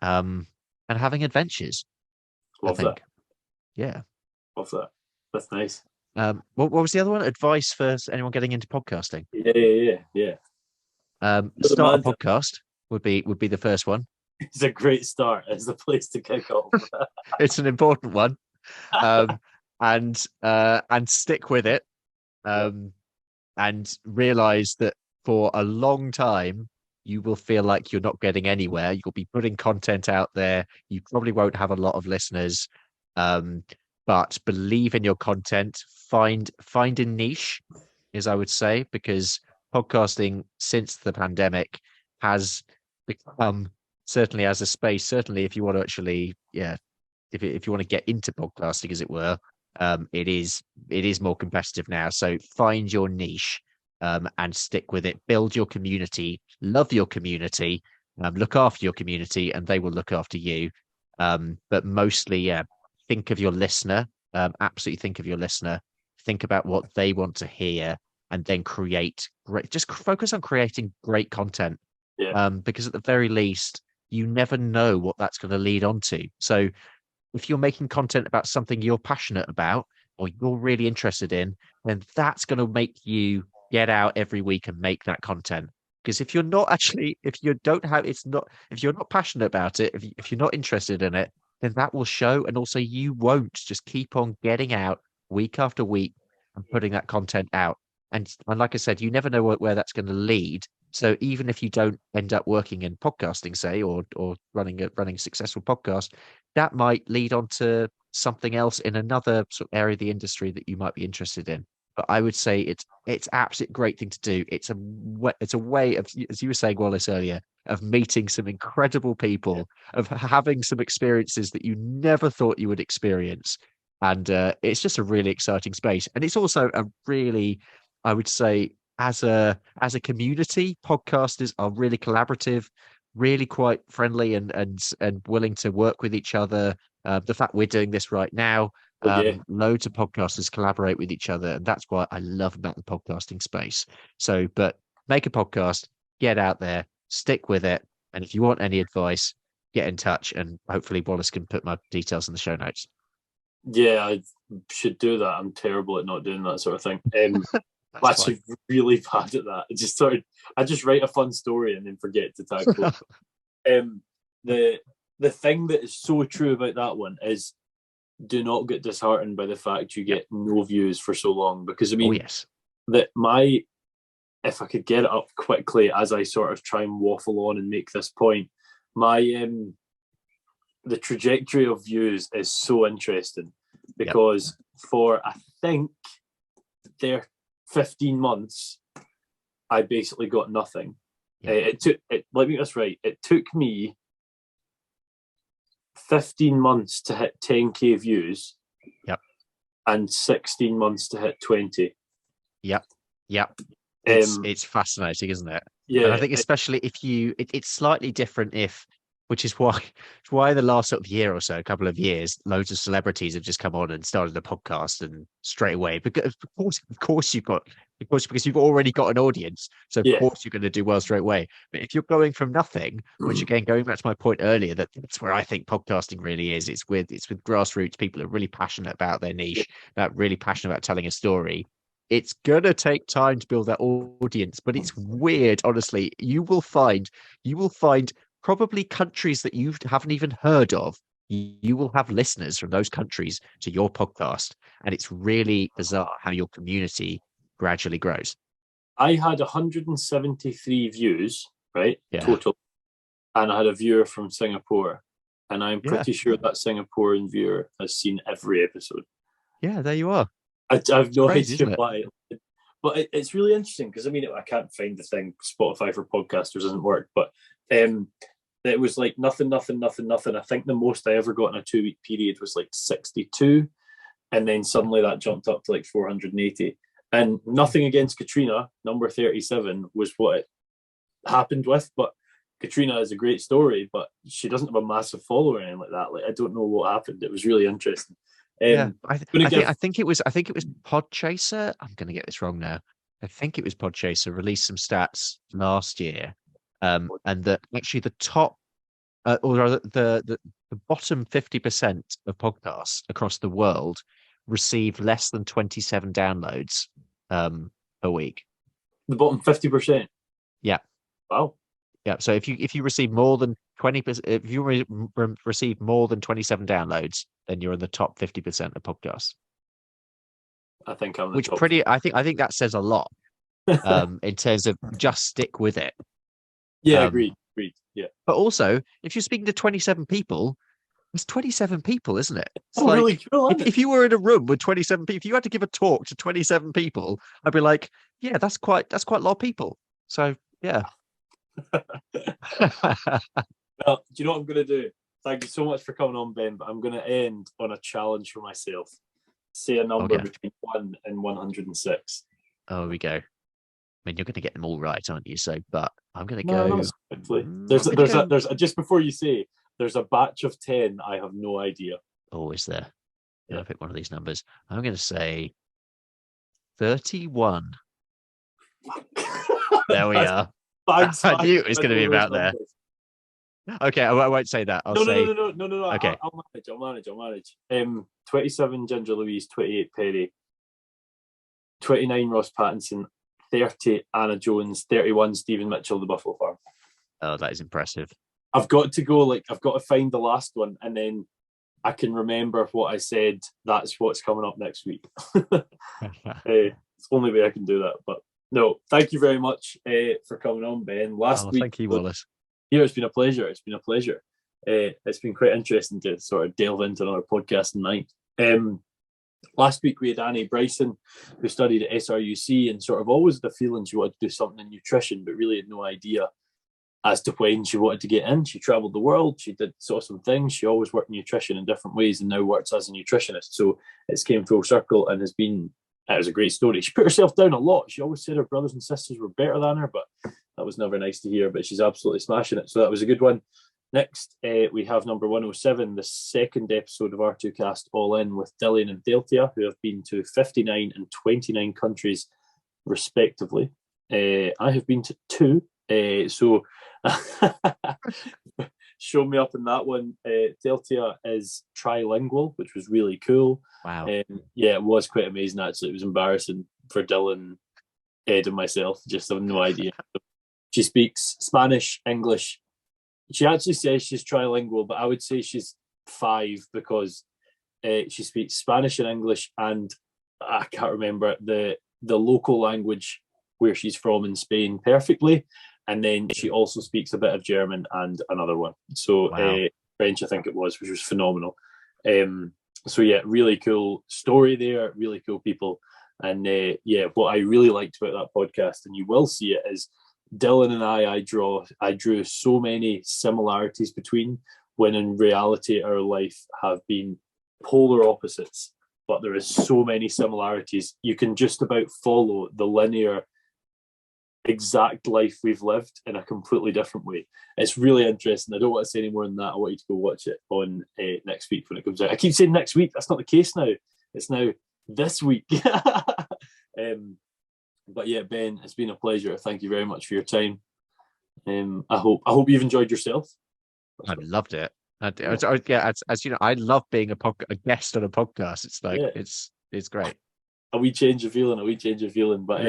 B: um, and having adventures. I
A: Love that.
B: think, yeah.
A: Love that. That's nice.
B: What was the other one? Advice for anyone getting into podcasting?
A: Yeah. You're the
B: Start a
A: man.
B: podcast would be the first one.
A: It's a great start. It's the place to kick off.
B: It's an important one, um, and stick with it,
A: Yeah.
B: and realize that for a long time you will feel like you're not getting anywhere. You'll be putting content out there. You probably won't have a lot of listeners, um, but believe in your content. Find a niche, as I would say, because podcasting since the pandemic has become, certainly as a space, certainly if you want to actually, if you want to get into podcasting, as it were, it is more competitive now. So find your niche, and stick with it. Build your community, love your community, look after your community, and they will look after you. But mostly, think of your listener. Absolutely think of your listener. Think about what they want to hear, and then create great. Just focus on creating great content.
A: Yeah.
B: Because at the very least, you never know what that's going to lead on to. So if you're making content about something you're passionate about or you're really interested in, then that's going to make you get out every week and make that content. Because if you're not actually, if you don't have, it's not, if you're not passionate about it, if you're not interested in it, then that will show. And also, you won't just keep on getting out week after week and putting that content out. And like I said, you never know where that's going to lead. So even if you don't end up working in podcasting, say, or running a successful podcast, that might lead on to something else in another sort of area of the industry that you might be interested in. But I would say it's absolutely great thing to do. It's a way of, as you were saying, Wallace, earlier, of meeting some incredible
A: Yeah.
B: people, of having some experiences that you never thought you would experience, and it's just a really exciting space. And it's also a really, I would say, as a community, podcasters are really collaborative, really quite friendly and willing to work with each other. The fact we're doing this right now,
A: Oh yeah.
B: loads of podcasters collaborate with each other, and that's what I love about the podcasting space. So, but make a podcast, get out there, stick with it, and if you want any advice, get in touch, and hopefully Wallace can put my details in the show notes.
A: Yeah, I should do that. I'm terrible at not doing that sort of thing. I'm
B: That's
A: actually really bad at that. I just write a fun story and then forget to tag
B: fine.
A: post. The the thing that is so true about that one is do not get disheartened by the fact you get no views for so long, because I
B: Oh
A: mean
B: yes.
A: that my if I could get it up quickly as I sort of try and waffle on and make this point, my the trajectory of views is so interesting because for I think there 15 months I basically got nothing. It took let me get this right. It took me 15 months to hit 10k views.
B: Yep.
A: And 16 months to hit 20.
B: Yep. It's fascinating, isn't it?
A: Yeah.
B: And I think especially if it's slightly different if which is why the last sort of year or so, a couple of years, loads of celebrities have just come on and started a podcast, and straight away, because because you've already got an audience, so of
A: Yeah.
B: course you're going to do well straight away. But if you're going from nothing, which again, going back to my point earlier, that's where I think podcasting really is. It's with grassroots people who are really passionate about their niche, about really passionate about telling a story. It's gonna take time to build that audience, but it's weird, honestly. You will find probably countries that you haven't even heard of. You will have listeners from those countries to your podcast, and it's really bizarre how your community gradually grows.
A: I had 173 views, right?
B: Yeah.
A: Total. And I had a viewer from Singapore. And I'm
B: Yeah.
A: pretty sure that Singaporean viewer has seen every episode.
B: Yeah, there you are.
A: I have no
B: crazy,
A: idea why. But it's really interesting because, I mean, I can't find the thing. Spotify for podcasters doesn't work. But it was like nothing. I think the most I ever got in a 2-week period was like 62. And then suddenly that jumped up to like 480. And nothing against Katrina, number 37, was what it happened with. But Katrina is a great story, but she doesn't have a massive following or anything like that. Like, I don't know what happened. It was really interesting.
B: Yeah, I think it was Podchaser. I'm going to get this wrong now. I think it was Podchaser released some stats last year, and that actually the top, or rather the bottom 50% of podcasts across the world receive less than 27 downloads a week.
A: The bottom 50%.
B: Yeah.
A: Wow.
B: Yeah. So if you receive more than 20%, if you receive more than 27 downloads, then you're in the top 50% of podcasts.
A: I think I'm
B: which pretty. I think that says a lot in terms of just stick with it.
A: Yeah, agreed. Yeah.
B: But also, if you're speaking to 27 people, it's 27 people, isn't it? It's
A: really cool.
B: If you were in a room with 27 people, if you had to give a talk to 27 people, I'd be like, yeah, that's quite a lot of people. So yeah.
A: Well, do you know what I'm going to do? Thank you so much for coming on, Ben, but I'm going to end on a challenge for myself. Say a number between 1 and 106.
B: Oh, we go. I mean, you're going to get them all right, aren't you? So, but I'm going to go.
A: There's just before you say, there's a batch of 10. I have no idea.
B: Oh, is there? Yeah. I'll pick one of these numbers. I'm going to say 31. There we are. I knew it was going to be about there. Okay, I won't say that.
A: No.
B: Okay.
A: I'll manage. 27 Ginger Louise, 28 Perry, 29 Ross Pattinson, 30 Anna Jones, 31 Stephen Mitchell, the Buffalo Farm.
B: Oh, that is impressive.
A: I've got to find the last one, and then I can remember what I said. That's what's coming up next week. It's the only way I can do that. But no, thank you very much for coming on, Ben. Last week,
B: thank you, Wallace.
A: Yeah, it's been a pleasure. It's been quite interesting to sort of delve into another podcast night. Last week we had Annie Bryson, who studied at SRUC and sort of always had the feeling she wanted to do something in nutrition, but really had no idea as to when she wanted to get in. She travelled the world. She saw some things. She always worked in nutrition in different ways and now works as a nutritionist. So it's came full circle and it was a great story. She put herself down a lot. She always said her brothers and sisters were better than her, but that was never nice to hear. But she's absolutely smashing it. So that was a good one. Next, we have number 107, the second episode of R2Kast All In with Dillian and Deltia, who have been to 59 and 29 countries, respectively. I have been to 2. So show me up in that one. Deltia is trilingual, which was really cool.
B: Wow.
A: Yeah, it was quite amazing, actually. It was embarrassing for Dylan, Ed, and myself. Just have no idea. She speaks Spanish, English. She actually says she's trilingual, but I would say she's 5 because she speaks Spanish and English, and I can't remember the local language where she's from in Spain perfectly. And then she also speaks a bit of German and another one. So French, I think it was, which was phenomenal. So yeah, really cool story there, really cool people. And what I really liked about that podcast, and you will see it, is Dylan and I drew so many similarities between, when in reality our life have been polar opposites, but there is so many similarities. You can just about follow the linear exact life we've lived in a completely different way. It's really interesting. I don't want to say any more than that. I want you to go watch it on next week when it comes out. I keep saying next week. That's not the case now. It's now this week. But yeah, Ben, it's been a pleasure. Thank you very much for your time. I hope you've enjoyed yourself.
B: I loved it. As you know, I love being a guest on a podcast. It's like it's great.
A: A wee change of feeling. But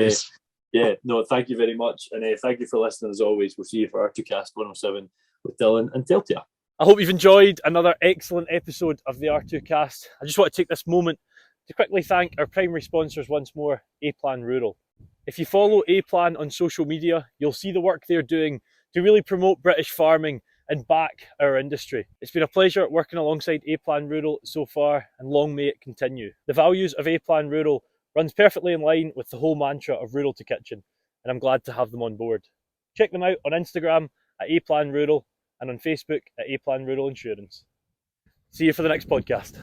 A: yeah, no, thank you very much, and thank you for listening as always. We'll see you for R2Kast 107 with Dylan and Teltia.
C: I hope you've enjoyed another excellent episode of the R2Kast. I just want to take this moment to quickly thank our primary sponsors once more, A-Plan Rural. If you follow A-Plan on social media, you'll see the work they're doing to really promote British farming and back our industry. It's been a pleasure working alongside A-Plan Rural so far, and long may it continue. The values of A-Plan Rural runs perfectly in line with the whole mantra of Rural to Kitchen, and I'm glad to have them on board. Check them out on Instagram at A-Plan Rural and on Facebook at A-Plan Rural Insurance. See you for the next podcast.